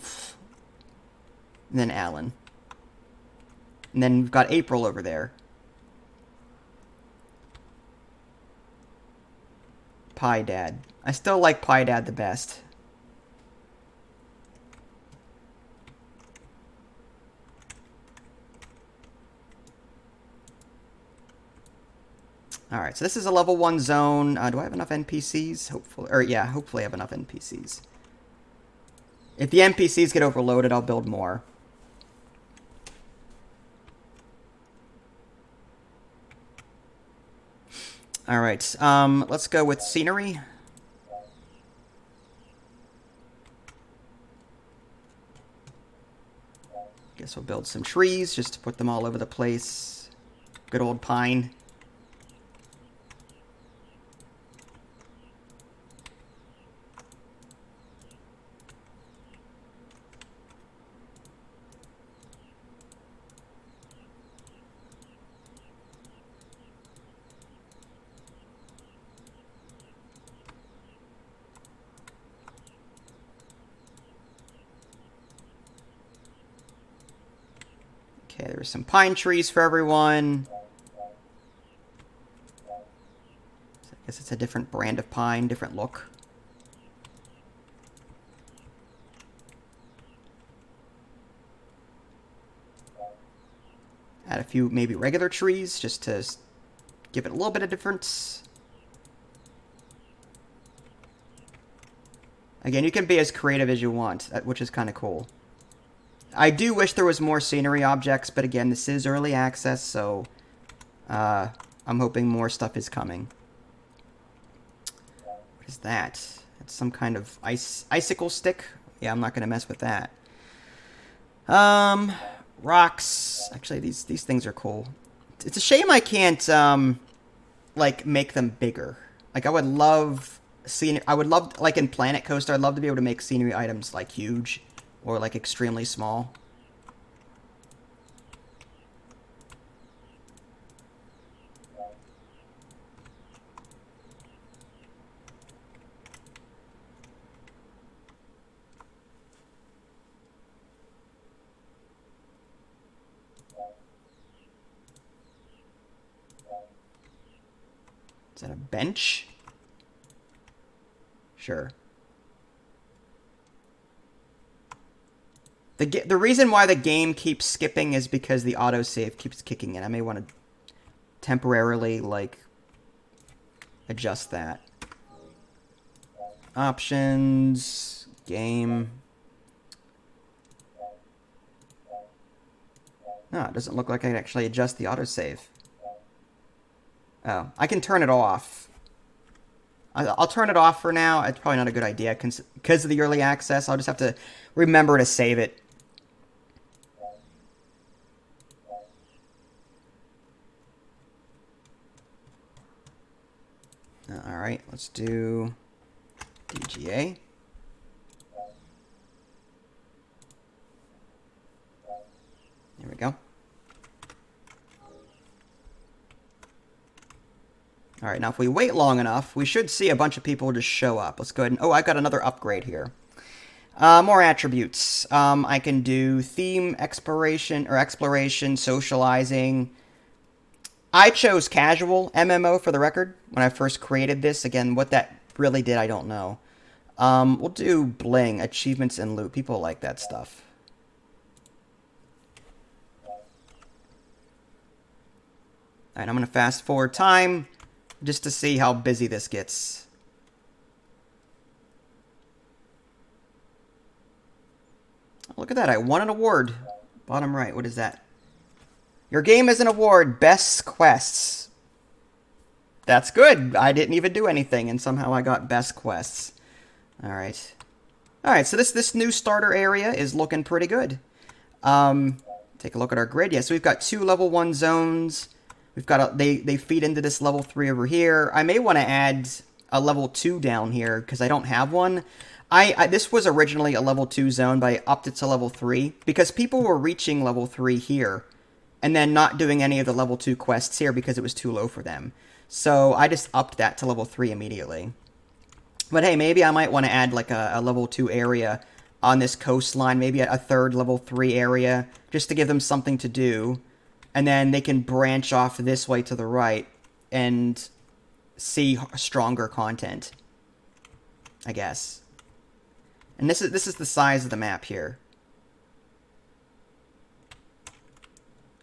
then Alan. And then we've got April over there. Pie Dad. I still like Pie Dad the best. Alright, so this is a level 1 zone. Do I have enough NPCs? Hopefully. Or, yeah, hopefully I have enough NPCs. If the NPCs get overloaded, I'll build more. Alright, let's go with scenery. Guess we'll build some trees just to put them all over the place. Good old pine. Okay, there's some pine trees for everyone. I guess it's a different brand of pine, different look. Add a few maybe regular trees just to give it a little bit of difference. Again, you can be as creative as you want, which is kind of cool. I do wish there was more scenery objects, but again, this is early access, so I'm hoping more stuff is coming. What is that? It's some kind of icicle stick? Yeah, I'm not going to mess with that. Rocks. Actually, these things are cool. It's a shame I can't, like, make them bigger. Like, I would love, like in Planet Coaster, I'd love to be able to make scenery items, like, huge. Or, like, extremely small. Is that a bench? Sure. The reason why the game keeps skipping is because the autosave keeps kicking in. I may want to temporarily, like, adjust that. Options, game. No, it doesn't look like I can actually adjust the autosave. Oh, I can turn it off. I'll turn it off for now. It's probably not a good idea because of the early access. I'll just have to remember to save it. Alright, let's do DGA. There we go. Alright, now if we wait long enough, we should see a bunch of people just show up. Let's go ahead and... Oh, I've got another upgrade here. More attributes. I can do theme exploration, socializing. I chose casual MMO for the record when I first created this. Again, what that really did, I don't know. We'll do bling, achievements, and loot. People like that stuff. Alright, I'm going to fast forward time just to see how busy this gets. Look at that, I won an award. Bottom right, what is that? Your game is an award, Best Quests. That's good. I didn't even do anything, and somehow I got best quests. All right. All right, so this new starter area is looking pretty good. Take a look at our grid. Yeah, so we've got 2 level 1 zones. We've got they feed into this level 3 over here. I may want to add a level 2 down here because I don't have one. This was originally a level 2 zone, but I upped it to level 3 because people were reaching level 3 here and then not doing any of the level 2 quests here because it was too low for them. So I just upped that to level 3 immediately. But hey, maybe I might want to add like a level 2 area on this coastline, maybe a third level 3 area, just to give them something to do. And then they can branch off this way to the right and see stronger content, I guess. And this is the size of the map here.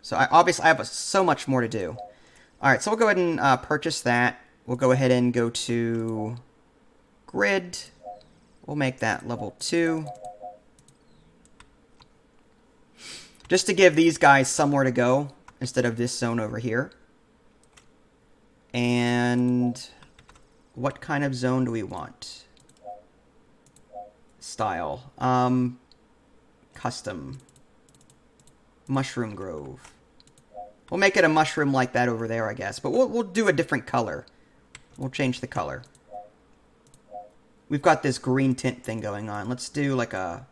So obviously I have so much more to do. Alright, so we'll go ahead and purchase that. We'll go ahead and go to grid. We'll make that level 2. Just to give these guys somewhere to go instead of this zone over here. And what kind of zone do we want? Style. Custom. Mushroom Grove. We'll make it a mushroom like that over there, I guess. But we'll do a different color. We'll change the color. We've got this green tint thing going on. Let's do like a...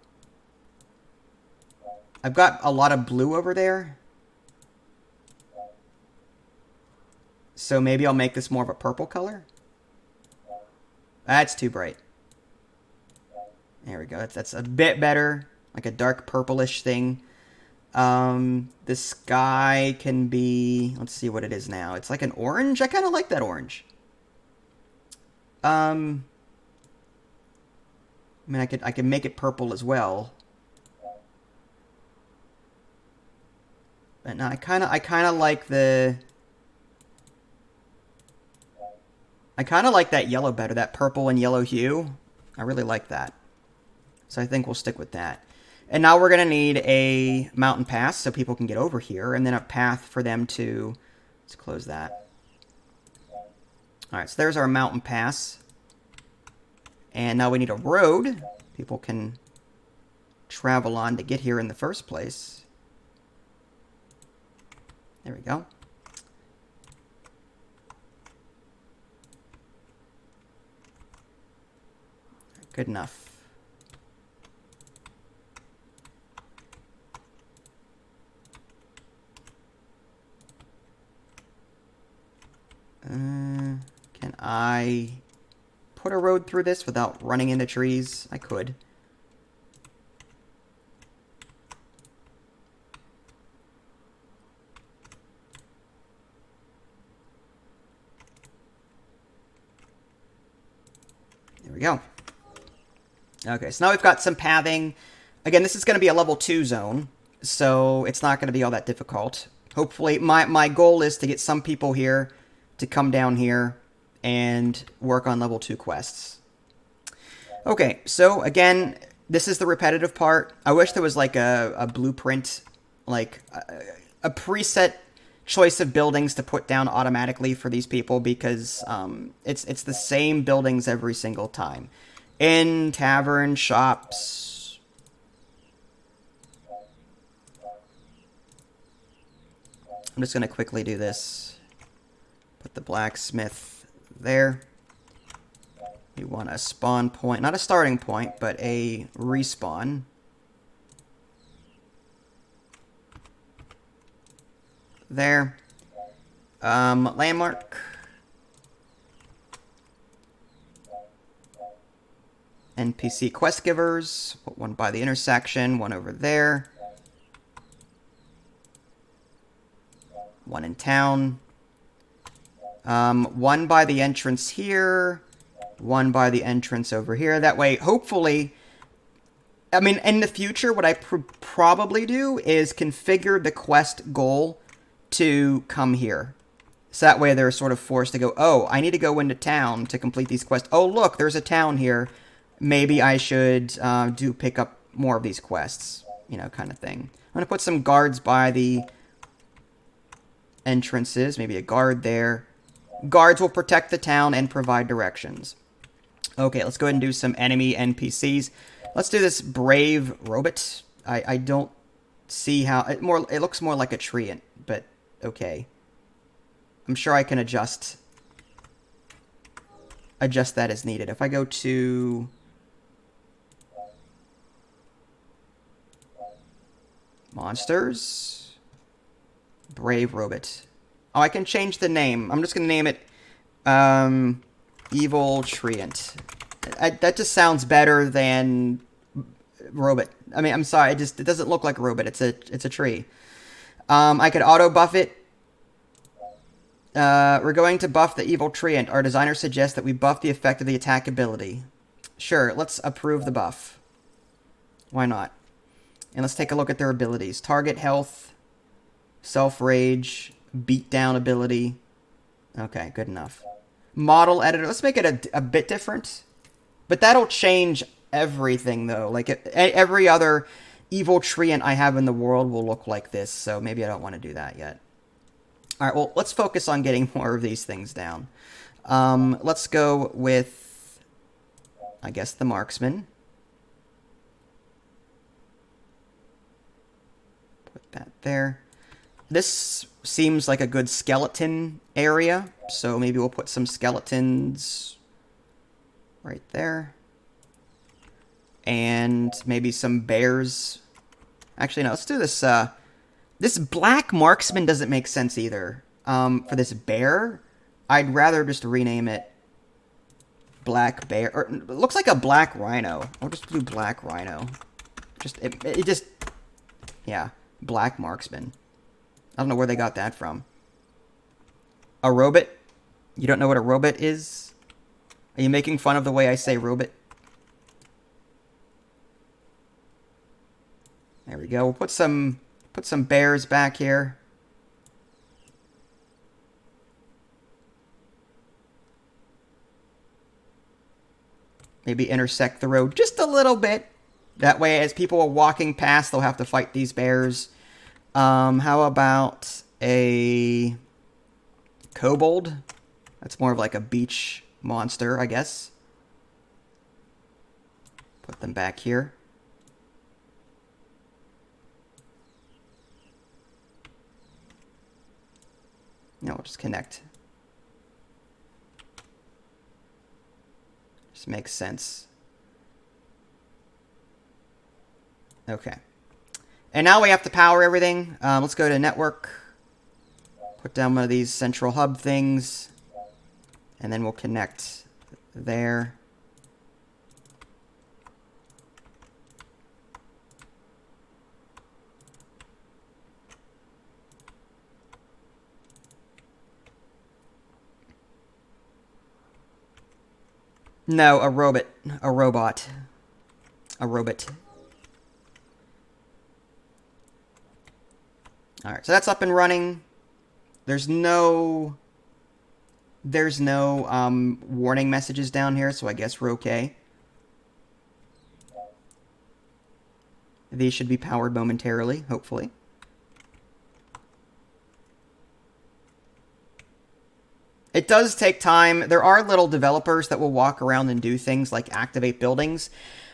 I've got a lot of blue over there. So maybe I'll make this more of a purple color. That's too bright. There we go. That's a bit better. Like a dark purplish thing. The sky can be... Let's see what it is now. It's like an orange. I kind of like that orange. I mean, I could make it purple as well. But no, I kind of like the... I kind of like that yellow better, that purple and yellow hue. I really like that. So I think we'll stick with that. And now we're going to need a mountain pass so people can get over here, and then a path for them to... Let's close that. Alright, so there's our mountain pass. And now we need a road people can travel on to get here in the first place. There we go. Good enough. Can I put a road through this without running into trees? I could. There we go. Okay, so now we've got some pathing. Again, this is going to be a level 2 zone, so it's not going to be all that difficult. Hopefully, my goal is to get some people here to come down here and work on level 2 quests. Okay, so again, this is the repetitive part. I wish there was like a blueprint, like a preset choice of buildings to put down automatically for these people, because it's the same buildings every single time. Inn, tavern, shops. I'm just going to quickly do this. Put the blacksmith there. We want a spawn point. Not a starting point, but a respawn. There. Landmark. NPC quest givers. Put one by the intersection, one over there. One in town. One by the entrance here. One by the entrance over here. That way, hopefully... I mean, in the future, what I probably do is configure the quest goal to come here. So that way they're sort of forced to go, oh, I need to go into town to complete these quests. Oh, look, there's a town here. Maybe I should pick up more of these quests, you know, kind of thing. I'm going to put some guards by the entrances, maybe a guard there. Guards will protect the town and provide directions. Okay, let's go ahead and do some enemy NPCs. Let's do this brave robot. I don't see how... It looks more like a treant, but okay. I'm sure I can adjust that as needed. If I go to... Monsters. Brave robot. Oh, I can change the name. I'm just going to name it Evil Treant. That just sounds better than robot. I mean, I'm sorry. It doesn't look like a robot. It's a tree. I could auto buff it. We're going to buff the Evil Treant. Our designer suggests that we buff the effect of the attack ability. Sure, let's approve the buff. Why not? And let's take a look at their abilities. Target health, self-rage, beatdown ability. Okay, good enough. Model editor. Let's make it a bit different. But that'll change everything, though. Like, every other Evil Treant I have in the world will look like this. So maybe I don't want to do that yet. All right, well, let's focus on getting more of these things down. Let's go with, I guess, the marksman. Put that there. This seems like a good skeleton area, so maybe we'll put some skeletons right there. And maybe some bears. Actually, no, let's do this, this black marksman doesn't make sense either. For this bear, I'd rather just rename it Black Bear. Or it looks like a black rhino. I'll just do black rhino. Yeah, black marksman. I don't know where they got that from. A robot? You don't know what a robot is? Are you making fun of the way I say robot? There we go. We'll put some bears back here. Maybe intersect the road just a little bit. That way, as people are walking past, they'll have to fight these bears. How about a kobold? That's more of like a beach monster, I guess. Put them back here. No, we'll just connect. Just makes sense. Okay. And now we have to power everything. Let's go to network. Put down one of these central hub things. And then we'll connect there. No, a robot. A robot. A robot. Alright, so that's up and running. There's no warning messages down here, so I guess we're okay. These should be powered momentarily, hopefully. It does take time. There are little developers that will walk around and do things like activate buildings.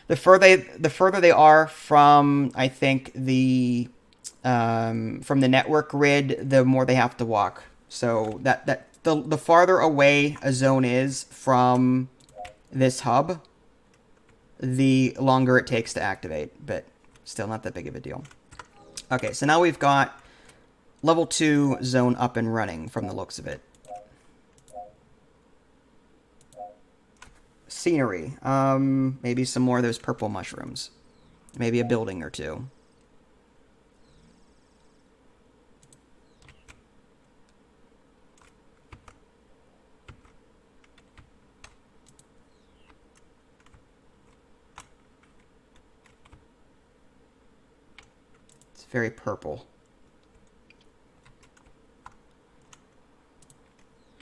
The further they are from, I think, from the network grid, the more they have to walk. So the farther away a zone is from this hub, the longer it takes to activate. But still not that big of a deal. Okay, so now we've got level 2 zone up and running from the looks of it. Scenery. Maybe some more of those purple mushrooms. Maybe a building or two. It's very purple.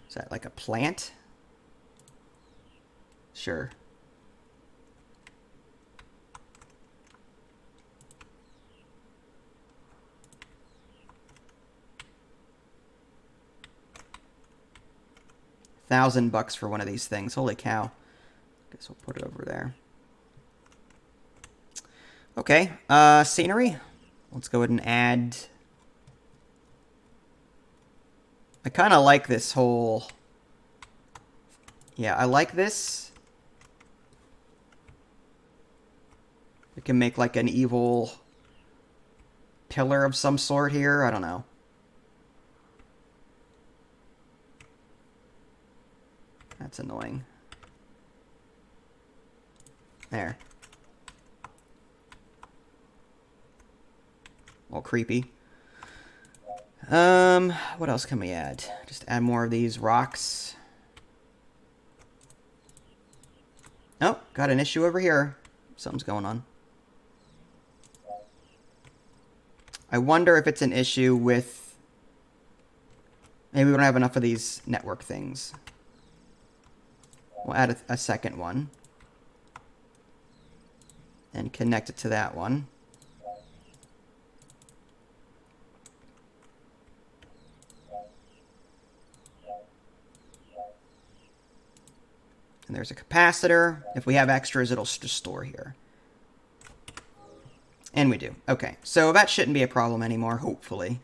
Is that like a plant? Sure. $1,000 for one of these things. Holy cow. Guess we'll put it over there. Okay, scenery. Let's go ahead and add... I kind of like this whole... Yeah, I like this. We can make like an evil pillar of some sort here. I don't know. That's annoying. There. All creepy. What else can we add? Just add more of these rocks. Oh, got an issue over here. Something's going on. I wonder if it's an issue with... Maybe we don't have enough of these network things. We'll add a second one. And connect it to that one. And there's a capacitor. If we have extras, it'll just store here. And we do. Okay, so that shouldn't be a problem anymore, hopefully.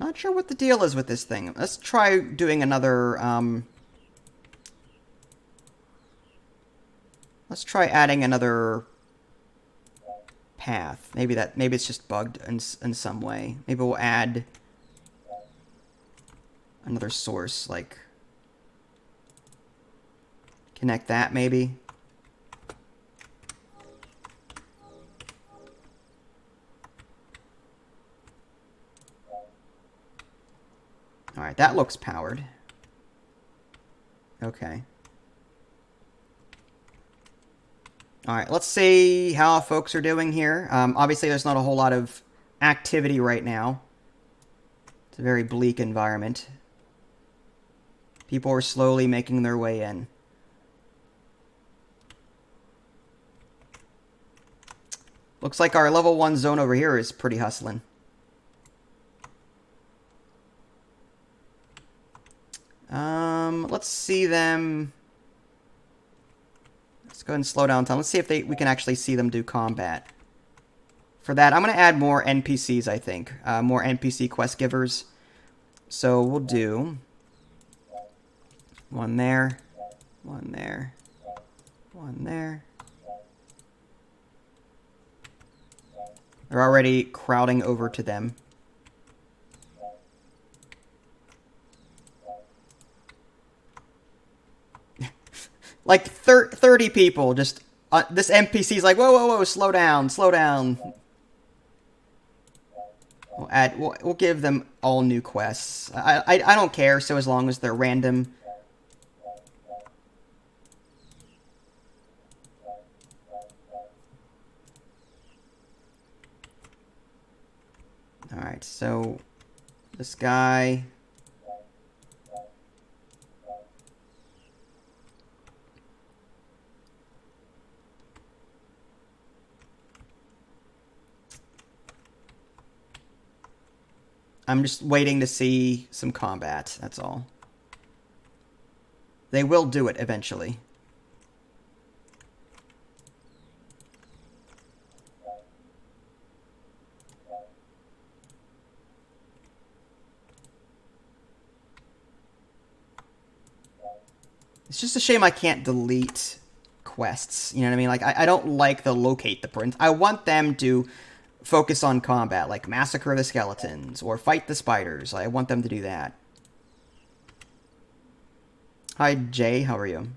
Not sure what the deal is with this thing. Let's try doing another, let's try adding another path. Maybe it's just bugged in some way. Maybe we'll add another source, like connect that maybe. Alright, that looks powered. Okay. Alright, let's see how folks are doing here. Obviously, there's not a whole lot of activity right now. It's a very bleak environment. People are slowly making their way in. Looks like our level 1 zone over here is pretty hustling. Let's see them. Let's go ahead and slow down time. Let's see if we can actually see them do combat. For that, I'm going to add more NPCs, I think. More NPC quest givers. So we'll do one there, one there, one there. They're already crowding over to them. Like 30 people, just this NPC's like, whoa, whoa, whoa, slow down, slow down. We'll give them all new quests. I don't care, so as long as they're random. All right, so this guy. I'm just waiting to see some combat, that's all. They will do it eventually. It's just a shame I can't delete quests, you know what I mean? Like, I don't like the locate the print. I want them to focus on combat, like massacre the skeletons or fight the spiders. I want them to do that. Hi, Jay. How are you?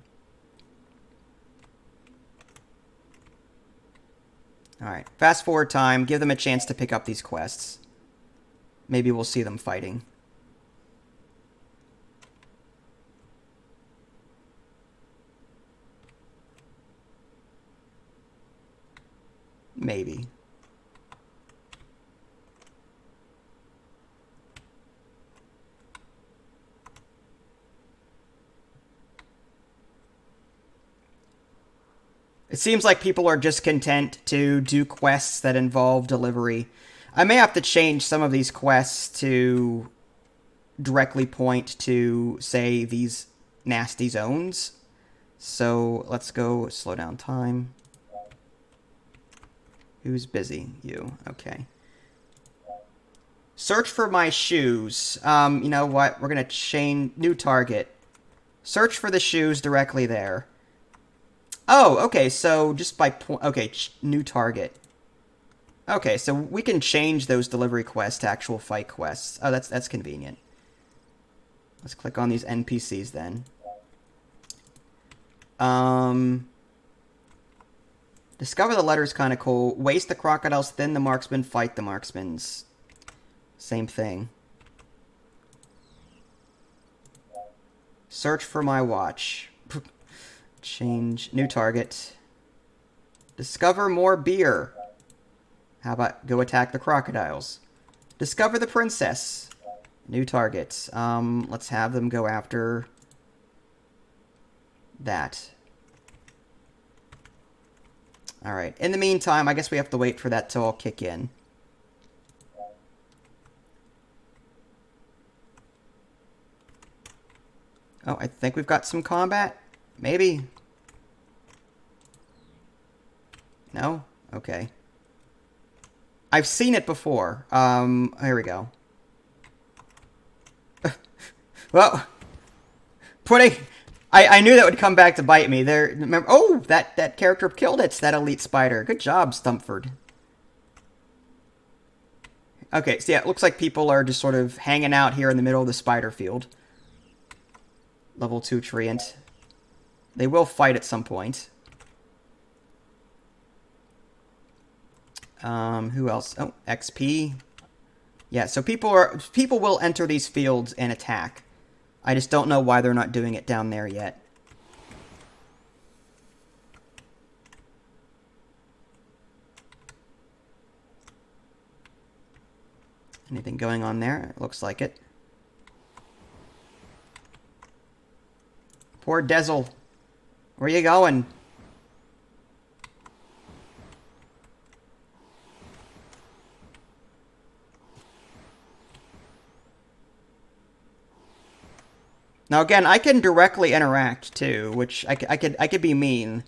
Alright. Fast forward time. Give them a chance to pick up these quests. Maybe we'll see them fighting. Maybe. It seems like people are just content to do quests that involve delivery. I may have to change some of these quests to directly point to, say, these nasty zones. So let's go slow down time. Who's busy? You. Okay. Search for my shoes. You know what? We're going to change new target. Search for the shoes directly there. Oh, okay, so just by point... Okay, new target. Okay, so we can change those delivery quests to actual fight quests. Oh, that's convenient. Let's click on these NPCs then. Discover the letter is kind of cool. Waste the crocodiles, thin the marksman, fight the marksmans. Same thing. Search for my watch. Change. New target. Discover more beer. How about go attack the crocodiles? Discover the princess. New target. Let's have them go after that. Alright. In the meantime, I guess we have to wait for that to all kick in. Oh, I think we've got some combat. Maybe. No? Okay. I've seen it before. Here we go. Well, putting... I knew that would come back to bite me. There, remember? Oh, that character killed it. That elite spider. Good job, Stumpford. Okay, so yeah, it looks like people are just sort of hanging out here in the middle of the spider field. Level 2 Treant. They will fight at some point. Who else? Oh, XP. Yeah, so people will enter these fields and attack. I just don't know why they're not doing it down there yet. Anything going on there? It looks like it. Poor Dezel. Where you going? Now again, I can directly interact too, which I could be mean.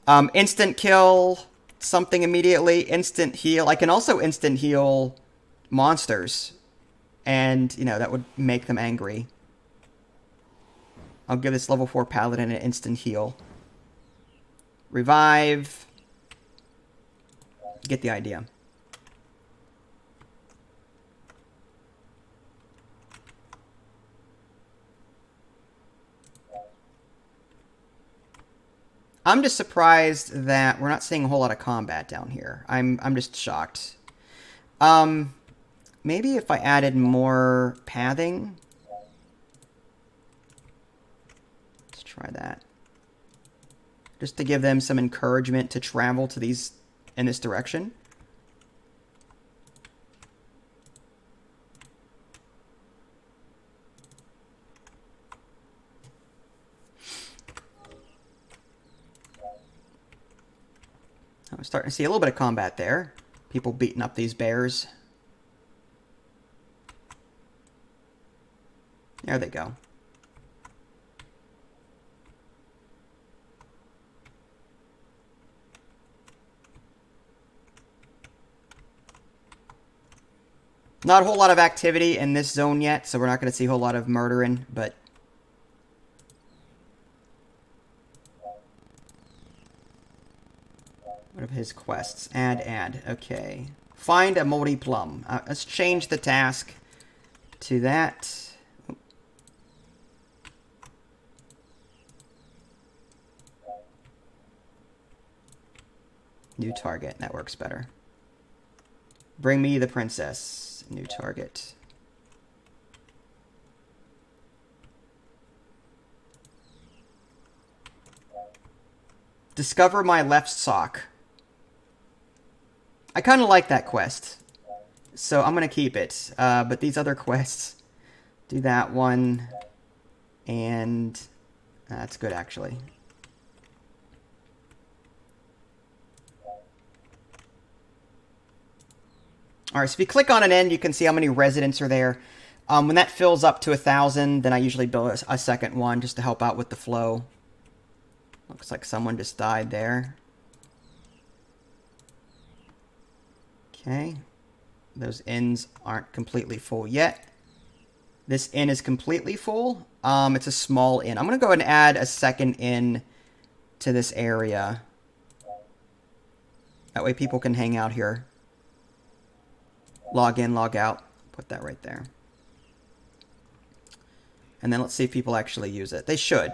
Instant kill something immediately, instant heal. I can also instant heal monsters, and you know that would make them angry. I'll give this level 4 paladin an instant heal. Revive. Get the idea. I'm just surprised that we're not seeing a whole lot of combat down here. I'm just shocked. Maybe if I added more pathing. Let's try that. Just to give them some encouragement to travel to these in this direction. I'm starting to see a little bit of combat there. People beating up these bears. There they go. Not a whole lot of activity in this zone yet, so we're not going to see a whole lot of murdering, but... What of his quests? Add. Okay. Find a moldy plum. Let's change the task to that. Oh. New target. That works better. Bring me the princess. New target. Discover my left sock. I kind of like that quest. So I'm going to keep it. But these other quests, do that one. And that's good, actually. Alright, so if you click on an end, you can see how many residents are there. When that fills up to 1,000, then I usually build a second one just to help out with the flow. Looks like someone just died there. Okay. Those inns aren't completely full yet. This inn is completely full. It's a small inn. I'm going to go ahead and add a second inn to this area. That way people can hang out here. Log in, log out. Put that right there. And then let's see if people actually use it. They should.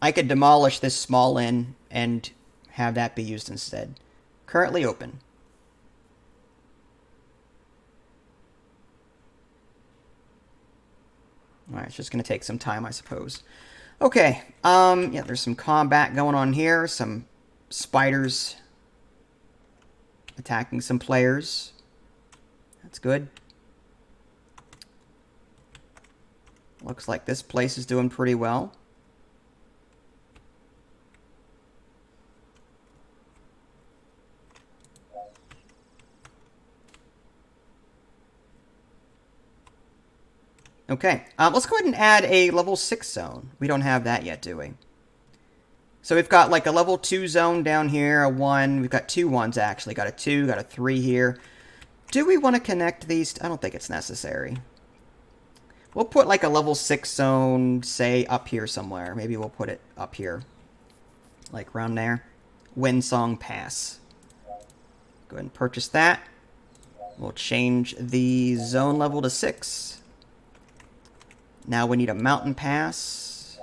I could demolish this small inn and have that be used instead. Currently open. Alright, it's just going to take some time, I suppose. Okay, yeah, there's some combat going on here. Some spiders attacking some players. That's good. Looks like this place is doing pretty well. Okay, let's go ahead and add a level 6 zone. We don't have that yet, do we? So we've got like a level 2 zone down here, a 1. We've got 2 1s actually. Got a 2, got a 3 here. Do we want to connect these? I don't think it's necessary. We'll put like a level 6 zone, say, up here somewhere. Maybe we'll put it up here. Like around there. Windsong Pass. Go ahead and purchase that. We'll change the zone level to 6. Now we need a mountain pass.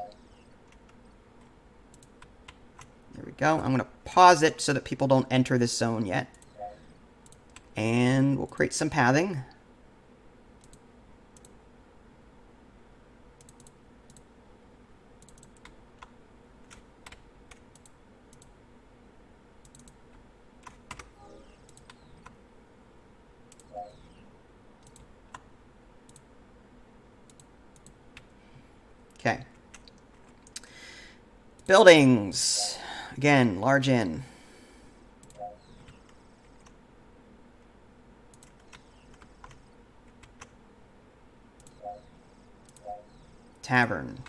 There we go. I'm going to pause it so that people don't enter this zone yet. And we'll create some pathing. Okay. Buildings. Again, large inn. Tavern.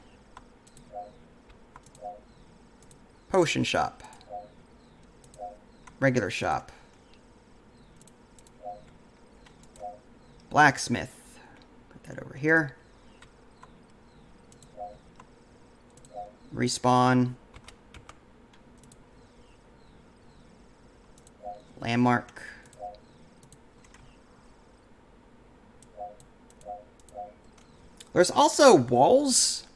Potion shop. Regular shop. Blacksmith. Put that over here. Respawn. Landmark. There's also walls.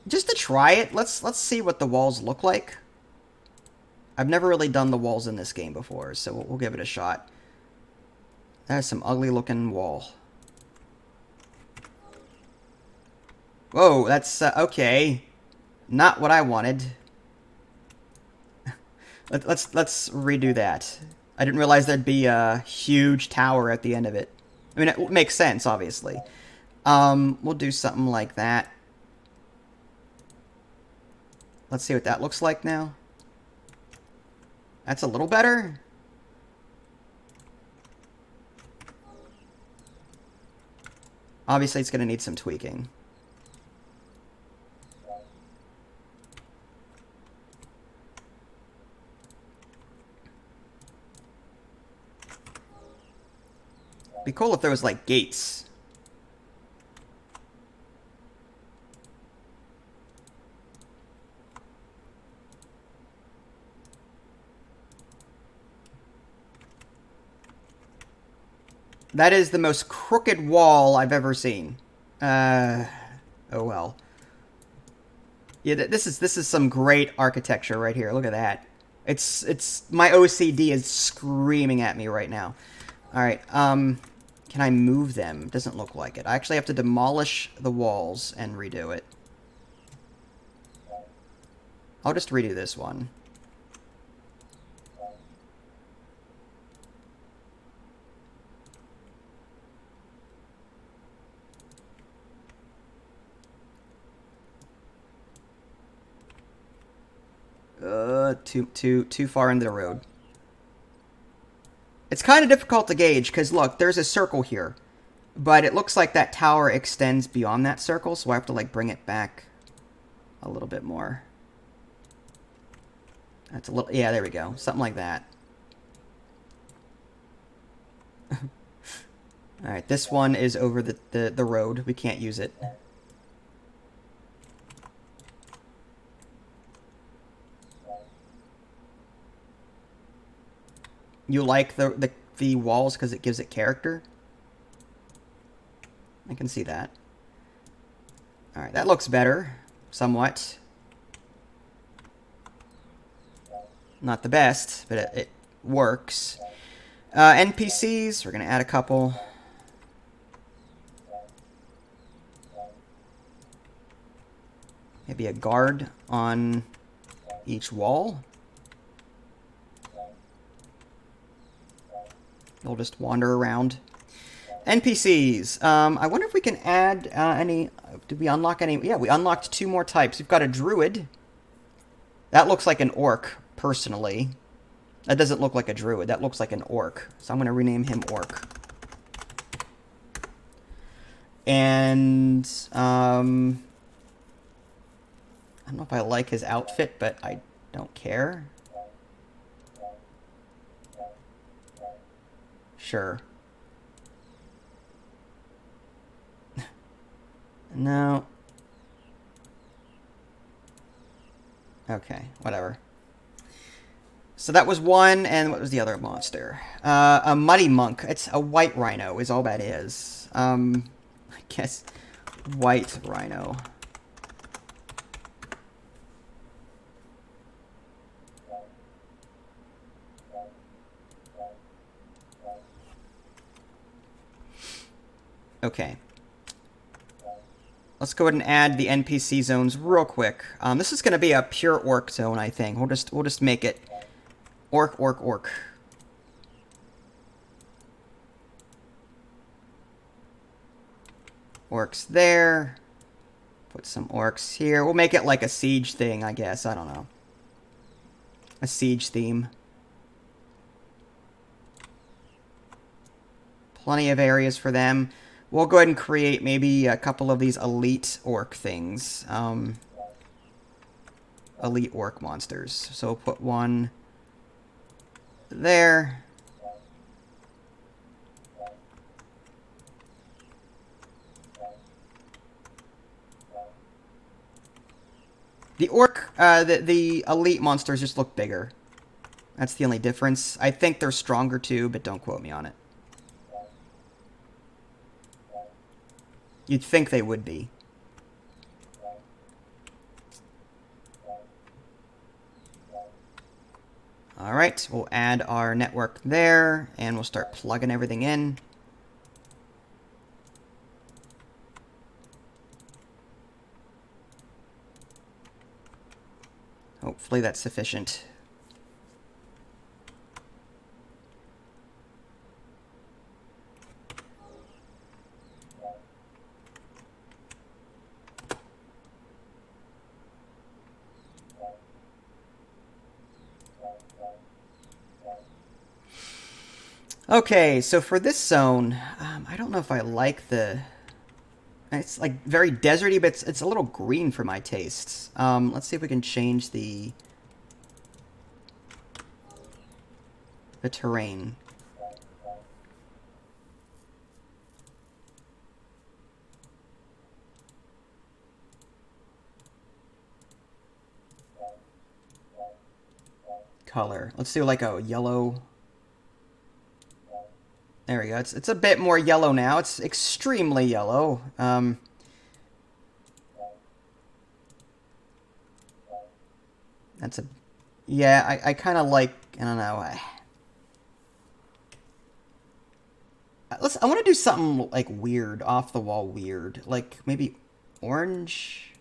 Just to try it, let's see what the walls look like. I've never really done the walls in this game before, so we'll give it a shot. That's some ugly looking wall. Whoa, that's okay. Not what I wanted. Let's redo that. I didn't realize there'd be a huge tower at the end of it. I mean, it makes sense, obviously. We'll do something like that. Let's see what that looks like now. That's a little better. Obviously, it's going to need some tweaking. Be cool if there was, like, gates. That is the most crooked wall I've ever seen. Oh well. Yeah, this is some great architecture right here. Look at that. It's my OCD is screaming at me right now. All right. Can I move them? It doesn't look like it. I actually have to demolish the walls and redo it. I'll just redo this one. Too far into the road. It's kind of difficult to gauge, because look, there's a circle here. But it looks like that tower extends beyond that circle, so I have to, like, bring it back a little bit more. That's a little... Yeah, there we go. Something like that. Alright, this one is over the road. We can't use it. You like the walls because it gives it character? I can see that. Alright, that looks better. Somewhat. Not the best, but it works. NPCs, we're going to add a couple. Maybe a guard on each wall. They'll just wander around. NPCs. I wonder if we can add any... Did we unlock any? Yeah, we unlocked 2 more types. We've got a druid. That looks like an orc, personally. That doesn't look like a druid. That looks like an orc. So I'm going to rename him orc. And... I don't know if I like his outfit, but I don't care. Sure. No. Okay, whatever. So that was one, and what was the other monster? A muddy monk. It's a white rhino is all that is. I guess white rhino. Okay. Let's go ahead and add the NPC zones real quick. This is going to be a pure orc zone, I think. We'll just make it orc, orc, orc. Orcs there. Put some orcs here. We'll make it like a siege thing, I guess. I don't know. A siege theme. Plenty of areas for them. We'll go ahead and create maybe a couple of these elite orc things. Elite orc monsters. So we'll put one there. The orc, the elite monsters just look bigger. That's the only difference. I think they're stronger too, but don't quote me on it. You'd think they would be. Alright, we'll add our network there, and we'll start plugging everything in. Hopefully that's sufficient. Okay, so for this zone, I don't know if I like the... It's like very deserty, but it's a little green for my tastes. Let's see if we can change the terrain. Color. Let's do like a yellow... There we go. It's a bit more yellow now. It's extremely yellow. That's a... Yeah, I kind of like... I don't know. I want to do something like weird, off the wall weird, like maybe orange.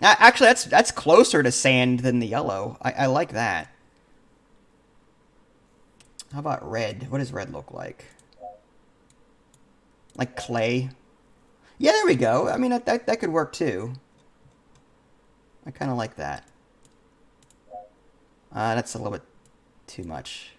Actually, that's closer to sand than the yellow. I like that. How about red? What does red look like? Like clay? Yeah, there we go. I mean, that could work too. I kind of like that. That's a little bit too much.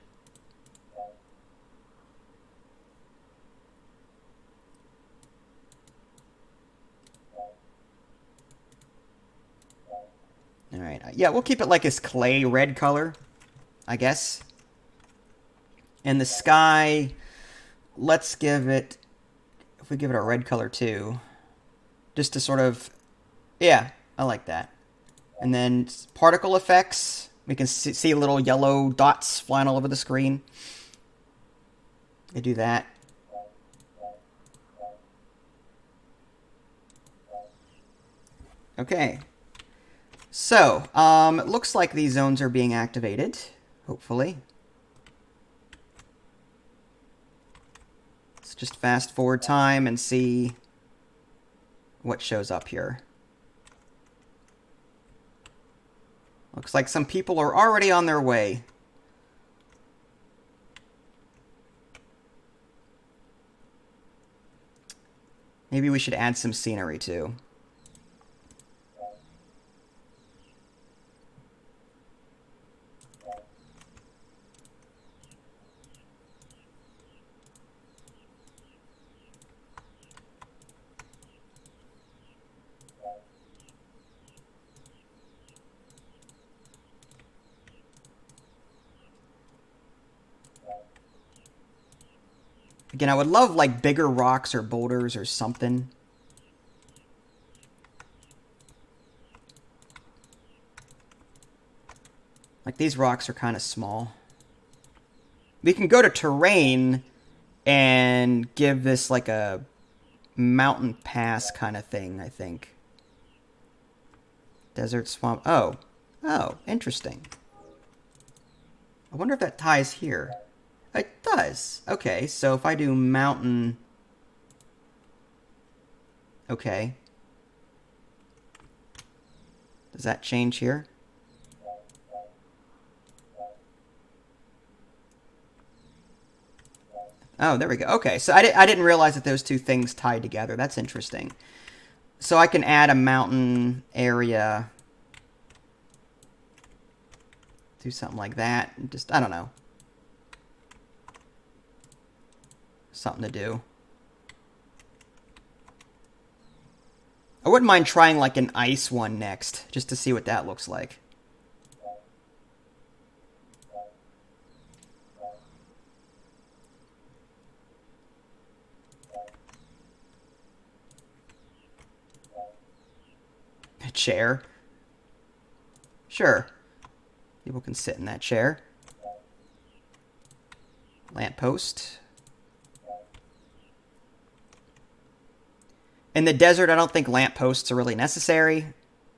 All right. Yeah, we'll keep it like this clay red color, I guess. And the sky, let's give it, if we give it a red color too, just to sort of, yeah, I like that. And then particle effects, we can see little yellow dots flying all over the screen. I do that. Okay. So, it looks like these zones are being activated, hopefully. Let's just fast forward time and see what shows up here. Looks like some people are already on their way. Maybe we should add some scenery too. Again, I would love like bigger rocks or boulders or something. Like these rocks are kind of small. We can go to terrain and give this like a mountain pass kind of thing, I think. Desert swamp. Oh, interesting. I wonder if that ties here. It does. Okay, so if I do mountain... Okay. Does that change here? Oh, there we go. Okay, so I didn't realize that those two things tied together. That's interesting. So I can add a mountain area. Do something like that. Just, I don't know. Something to do. I wouldn't mind trying like an ice one next, just to see what that looks like. A chair? Sure. People can sit in that chair. Lamppost. In the desert, I don't think lampposts are really necessary,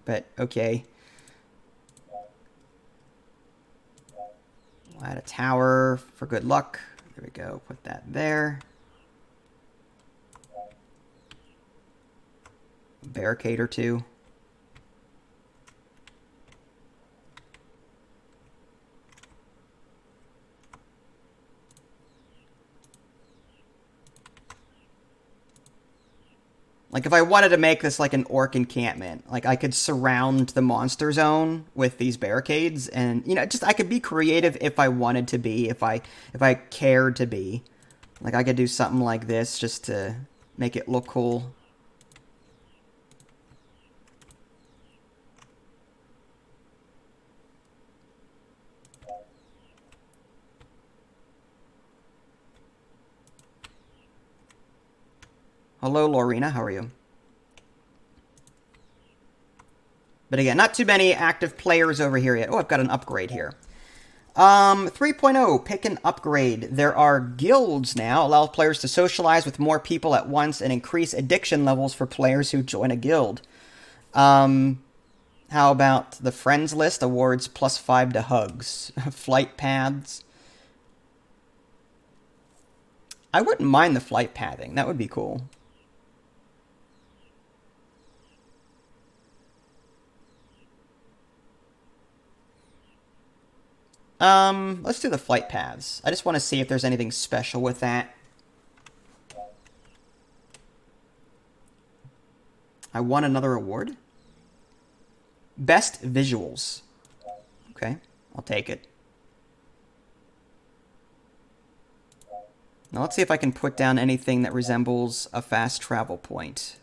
but okay. We'll add a tower for good luck. There we go. Put that there. A barricade or two. Like, if I wanted to make this like an orc encampment, like, I could surround the monster zone with these barricades, and, you know, just, I could be creative if I wanted to be, if I cared to be. Like, I could do something like this just to make it look cool. Hello, Lorena. How are you? But again, not too many active players over here yet. Oh, I've got an upgrade here. 3.0, pick an upgrade. There are guilds now. Allow players to socialize with more people at once and increase addiction levels for players who join a guild. How about the friends list? Awards +5 to hugs. Flight paths. I wouldn't mind the flight pathing. That would be cool. Let's do the flight paths. I just want to see if there's anything special with that. I won another award. Best visuals. Okay, I'll take it. Now let's see if I can put down anything that resembles a fast travel point.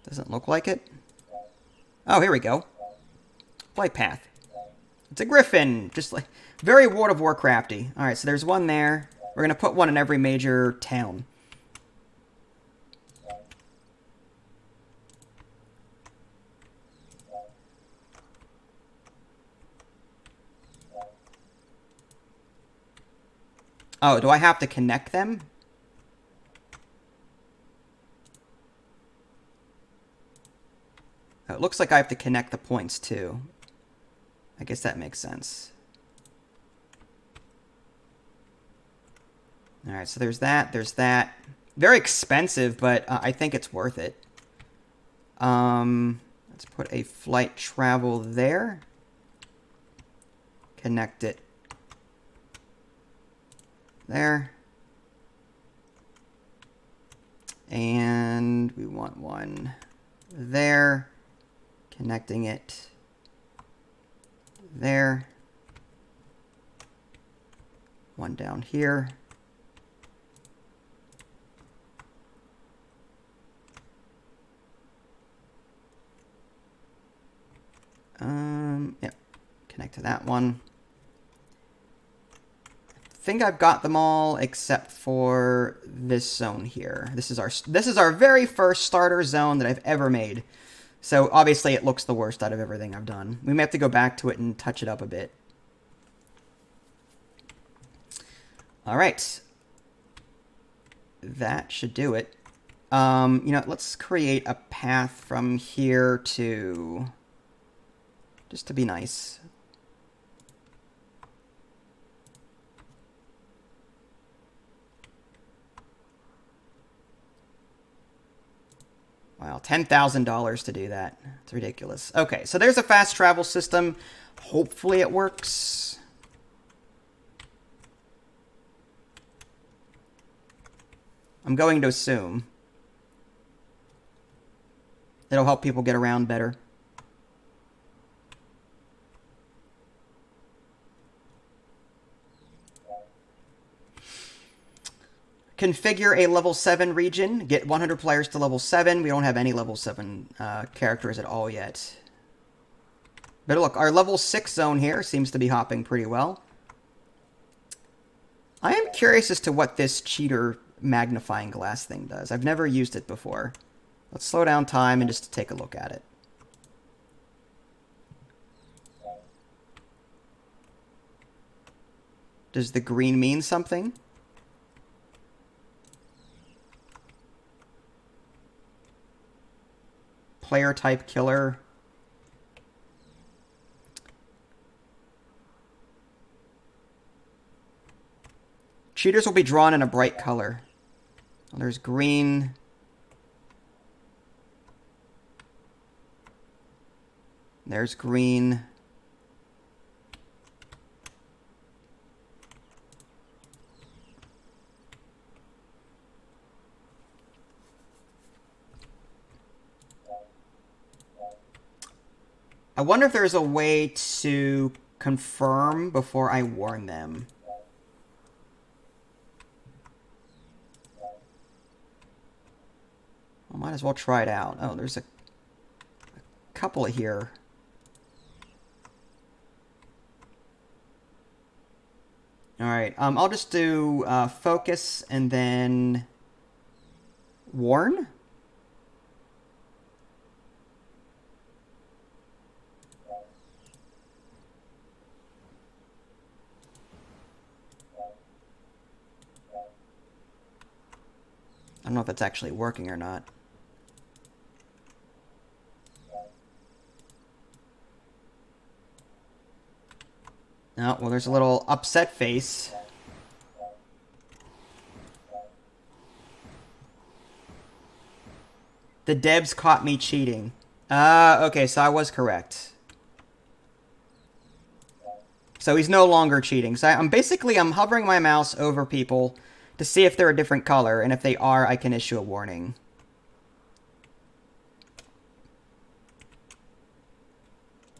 Doesn't look like it. Oh, here we go. Flight path. It's a griffin, just like very World of Warcrafty. All right, so there's one there. We're gonna put one in every major town. Oh, do I have to connect them? Oh, it looks like I have to connect the points too. I guess that makes sense. Alright, so there's that, there's that. Very expensive, but I think it's worth it. Let's put a flight travel there. Connect it there. And we want one there. Connecting it there. One down here. Yep. Connect to that one. I think I've got them all except for this zone here. This is our very first starter zone that I've ever made. So obviously it looks the worst out of everything I've done. We may have to go back to it and touch it up a bit. All right. That should do it. You know, let's create a path from here to... just to be nice. Wow, $10,000 to do that. It's ridiculous. Okay, so there's a fast travel system. Hopefully it works. I'm going to assume it'll help people get around better. Configure a level 7 region. Get 100 players to level 7. We don't have any level 7 characters at all yet. But look, our level 6 zone here seems to be hopping pretty well. I am curious as to what this cheater magnifying glass thing does. I've never used it before. Let's slow down time and just take a look at it. Does the green mean something? Player type killer. Cheaters will be drawn in a bright color. Well, there's green. There's green. I wonder if there's a way to confirm before I warn them. I might as well try it out. Oh, there's a couple here. Alright, I'll just do focus and then warn. I don't know if it's actually working or not. Oh, well, there's a little upset face. The devs caught me cheating. Okay, so I was correct. So he's no longer cheating. So I'm hovering my mouse over people to see if they're a different color, and if they are, I can issue a warning.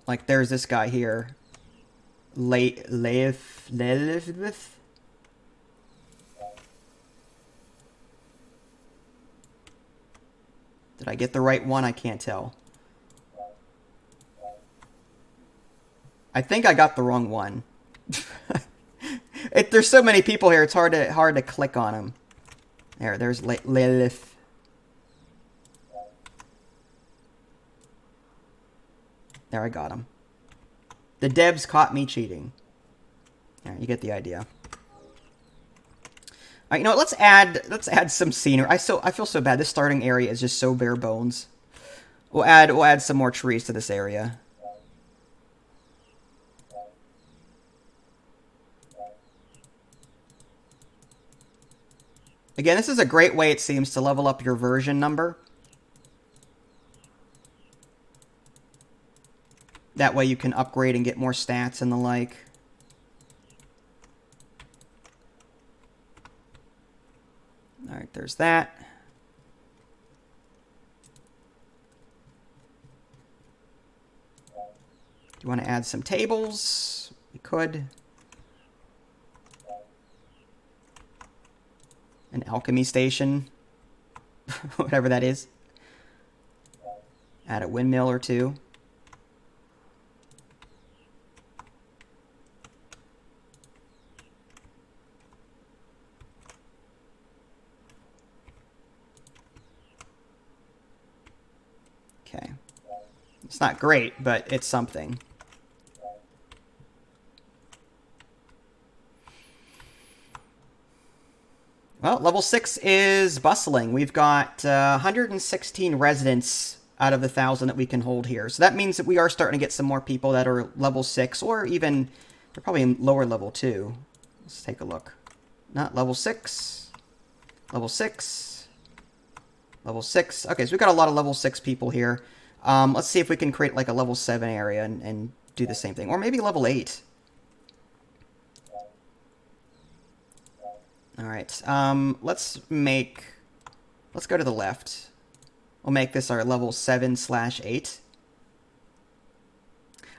Like, there's this guy here. Leif. Did I get the right one? I can't tell. I think I got the wrong one. There's so many people here, it's hard to click on them. There's Leif. There, I got him. The devs caught me cheating. There, you get the idea. All right, you know what? Let's add some scenery. I feel so bad. This starting area is just so bare bones. We'll add some more trees to this area. Again, this is a great way, it seems, to level up your version number. That way you can upgrade and get more stats and the like. Alright, there's that. Do you want to add some tables? We could. An alchemy station. Whatever that is. Add a windmill or two. Okay. It's not great, but it's something. Well, level 6 is bustling. We've got 116 residents out of the 1,000 that we can hold here. So that means that we are starting to get some more people that are level 6, or even, they're probably in lower level too. Let's take a look. Not level 6. Level 6. Level 6. Okay, so we've got a lot of level 6 people here. Let's see if we can create like a level 7 area and do the same thing. Or maybe level 8. Alright, let's go to the left. We'll make this our level 7/8.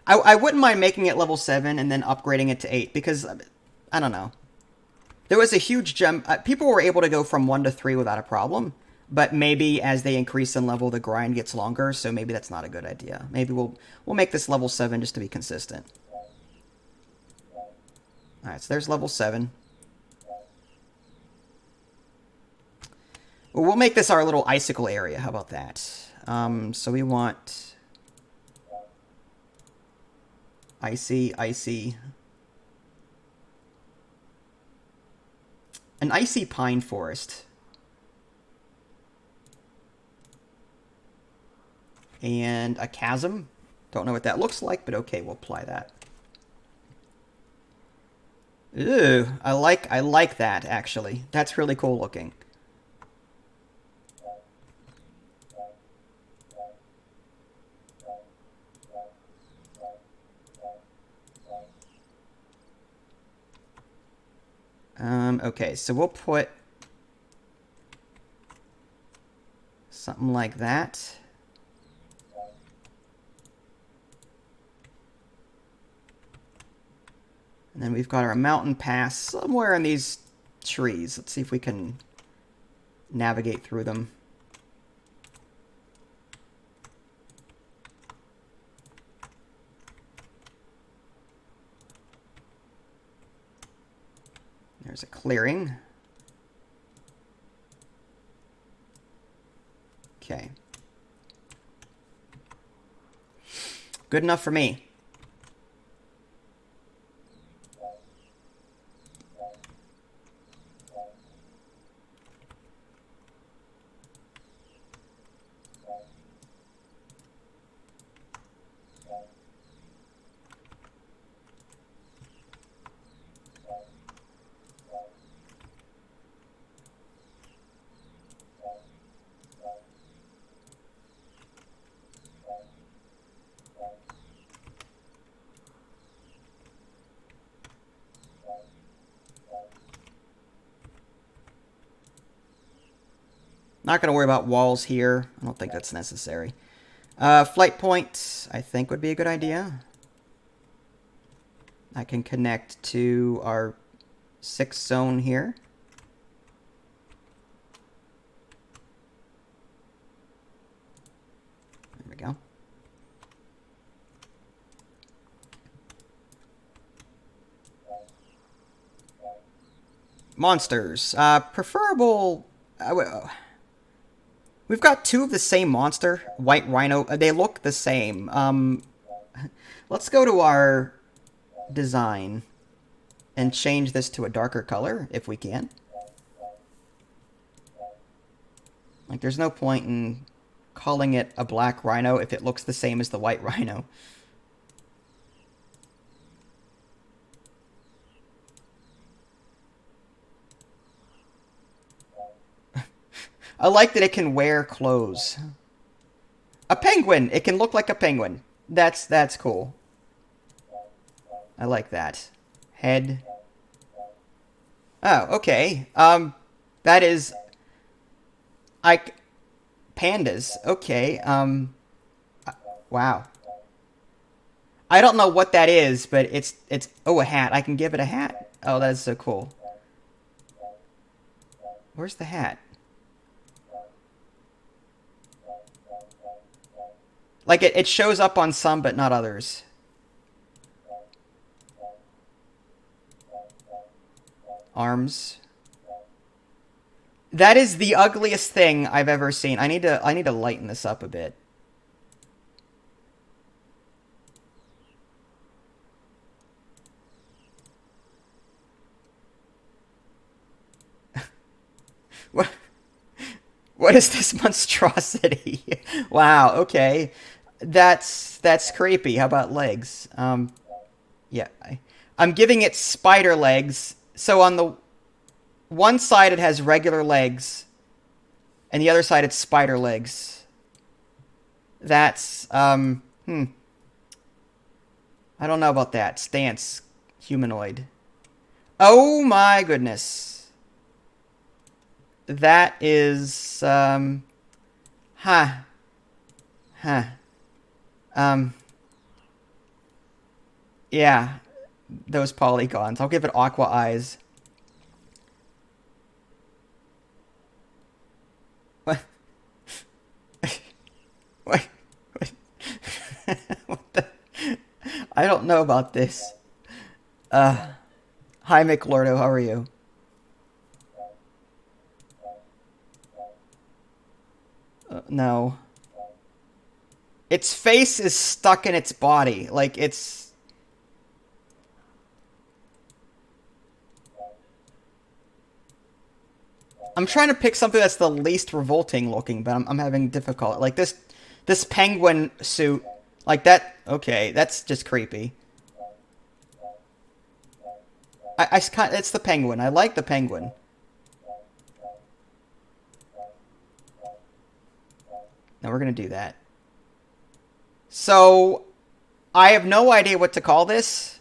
I wouldn't mind making it level 7 and then upgrading it to 8, because, I don't know. There was a huge jump. People were able to go from 1 to 3 without a problem, but maybe as they increase in level, the grind gets longer, so maybe that's not a good idea. Maybe we'll make this level 7 just to be consistent. Alright, so there's level 7. Well, we'll make this our little icicle area. How about that? So we want icy. An icy pine forest. And a chasm. Don't know what that looks like, but okay, we'll apply that. Ooh, I like that, actually. That's really cool looking. Okay, so we'll put something like that. And then we've got our mountain pass somewhere in these trees. Let's see if we can navigate through them. There's a clearing. Okay. Good enough for me. Not going to worry about walls here. I don't think that's necessary. Flight point, I think, would be a good idea. I can connect to our 6th zone here. There we go. Monsters. Preferable... we've got 2 of the same monster. White Rhino. They look the same. Let's go to our design and change this to a darker color, if we can. Like, there's no point in calling it a black rhino if it looks the same as the white rhino. I like that it can wear clothes. A penguin! It can look like a penguin. That's cool. I like that. Head. Oh, okay. That is... pandas. Okay. Wow. I don't know what that is, but it's... Oh, a hat. I can give it a hat? Oh, that is so cool. Where's the hat? Like, it shows up on some, but not others. Arms. That is the ugliest thing I've ever seen. I need to lighten this up a bit. What is this monstrosity? Wow, okay. That's creepy. How about legs? Yeah. I'm giving it spider legs. So on the one side it has regular legs, and the other side it's spider legs. That's, I don't know about that. Stance. Humanoid. Oh my goodness. That is, yeah, those polygons. I'll give it aqua eyes. What? What? What the? I don't know about this. Hi, McLordo, how are you? No. Its face is stuck in its body. Like, it's... I'm trying to pick something that's the least revolting looking, but I'm having difficulty. Like, this penguin suit. Like, that... Okay, that's just creepy. It's the penguin. I like the penguin. Now we're going to do that. So, I have no idea what to call this.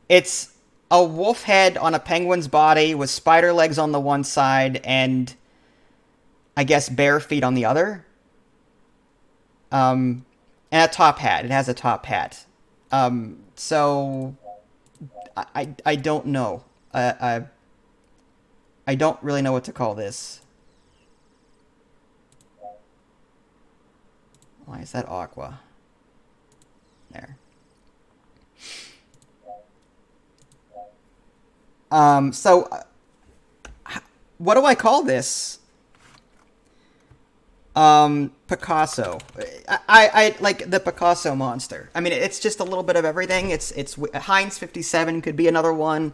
It's a wolf head on a penguin's body with spider legs on the one side and, I guess, bare feet on the other. And a top hat. It has a top hat. So, I don't know. I don't really know what to call this. Why is that aqua? There. So, what do I call this? Picasso. I like the Picasso monster. I mean, it's just a little bit of everything. It's Heinz 57 could be another one.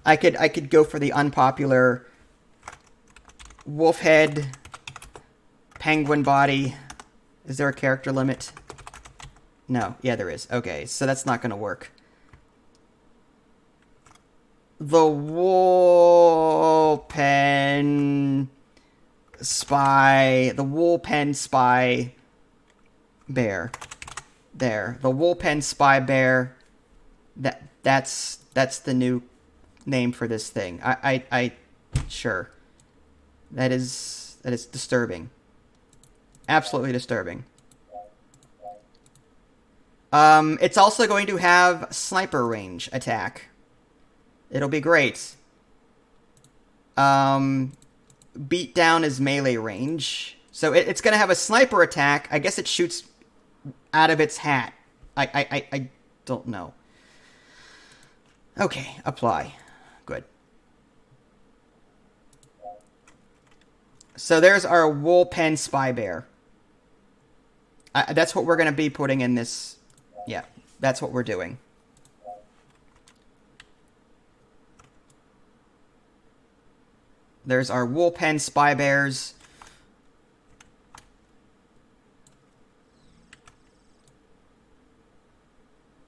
I could go for the unpopular wolf head, penguin body. Is there a character limit? No. Yeah, there is. Okay, so that's not going to work. The WolPenSpiBears. The WolPenSpiBear. There. The WolPenSpiBear. That's the new name for this thing. Sure. That is That is disturbing. Absolutely disturbing. It's also going to have sniper range attack. It'll be great. Beat down is melee range. So it's going to have a sniper attack. I guess it shoots out of its hat. I don't know. Okay, apply. Good. So there's our WolPenSpiBear. That's what we're going to be putting in this. Yeah, that's what we're doing. There's our WolPenSpiBears.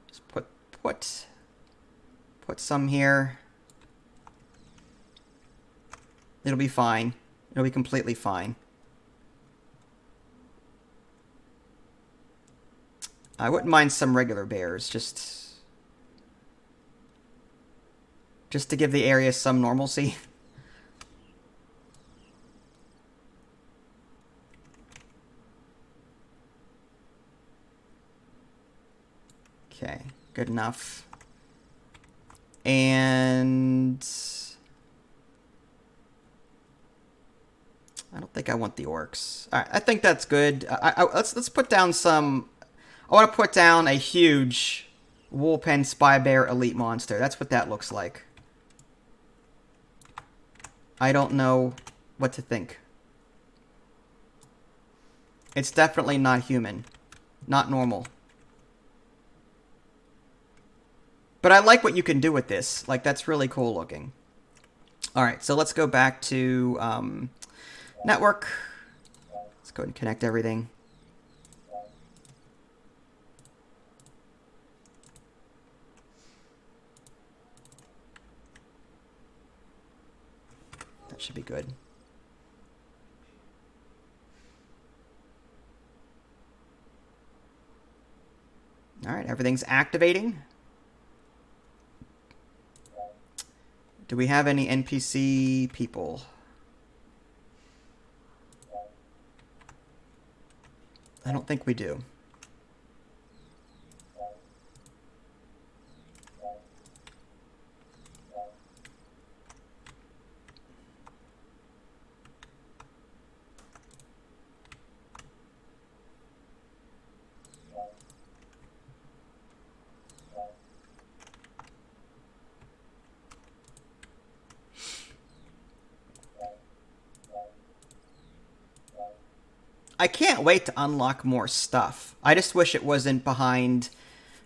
Just put some here. It'll be fine. It'll be completely fine. I wouldn't mind some regular bears, just to give the area some normalcy. Okay, good enough. And I don't think I want the orcs. All right, I think that's good. Let's put down some. I want to put down a huge WolPenSpiBear elite monster. That's what that looks like. I don't know what to think. It's definitely not human. Not normal. But I like what you can do with this. Like, that's really cool looking. Alright, so let's go back to network. Let's go ahead and connect everything. That should be good. Alright, everything's activating. Do we have any NPC people? I don't think we do. I can't wait to unlock more stuff. I just wish it wasn't behind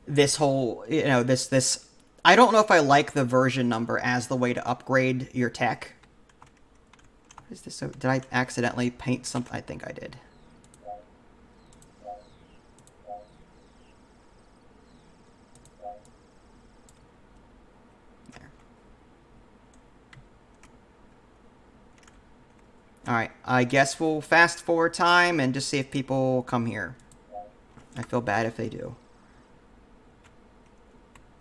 this whole, you know, this. I don't know if I like the version number as the way to upgrade your tech. What is this? Did I accidentally paint something? I think I did. Alright, I guess we'll fast forward time and just see if people come here. I feel bad if they do.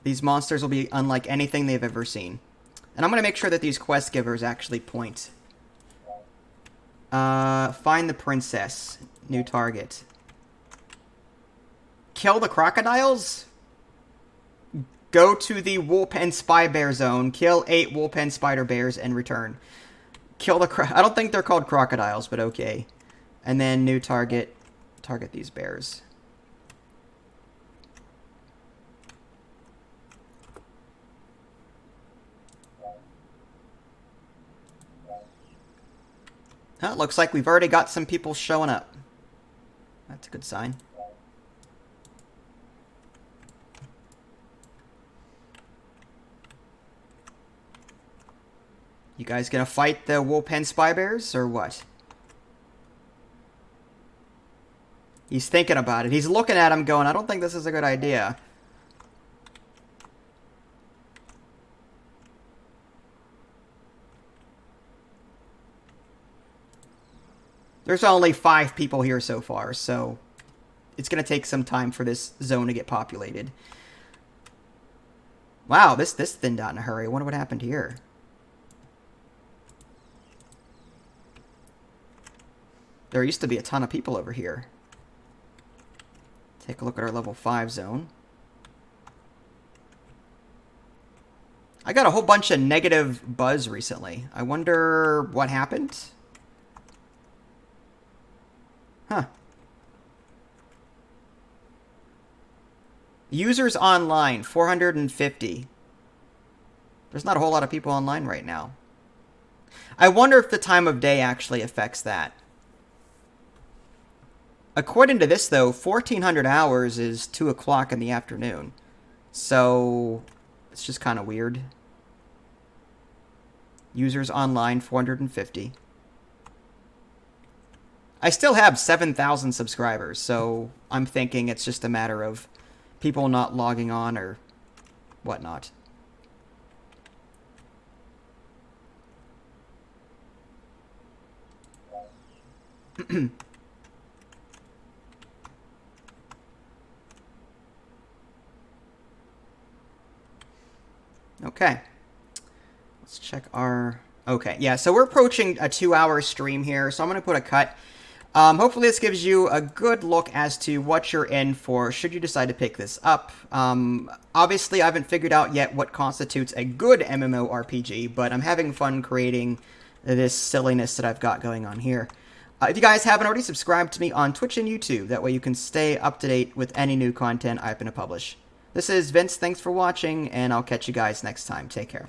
These monsters will be unlike anything they've ever seen. And I'm going to make sure that these quest givers actually point. Find the princess. New target. Kill the crocodiles? Go to the WolPenSpiBear zone, kill 8 WolPenSpiBears, and return. Kill the I don't think they're called crocodiles, but okay. And then new target. Target these bears. It looks like we've already got some people showing up. That's a good sign. You guys gonna fight the WolPenSpiBears or what? He's thinking about it. He's looking at him going, I don't think this is a good idea. There's only 5 people here so far, so it's gonna take some time for this zone to get populated. Wow, this thinned out in a hurry. I wonder what happened here. There used to be a ton of people over here. Take a look at our level 5 zone. I got a whole bunch of negative buzz recently. I wonder what happened? Huh. Users online, 450. There's not a whole lot of people online right now. I wonder if the time of day actually affects that. According to this, though, 1400 hours is 2 o'clock in the afternoon. So, it's just kind of weird. Users online, 450. I still have 7,000 subscribers, so I'm thinking it's just a matter of people not logging on or whatnot. Okay. Let's check our... Okay, yeah, so we're approaching a 2-hour stream here, so I'm going to put a cut. Hopefully this gives you a good look as to what you're in for should you decide to pick this up. Obviously, I haven't figured out yet what constitutes a good MMORPG, but I'm having fun creating this silliness that I've got going on here. If you guys haven't already, subscribed to me on Twitch and YouTube. That way you can stay up to date with any new content I'm going to publish. This is Vince. Thanks for watching, and I'll catch you guys next time. Take care.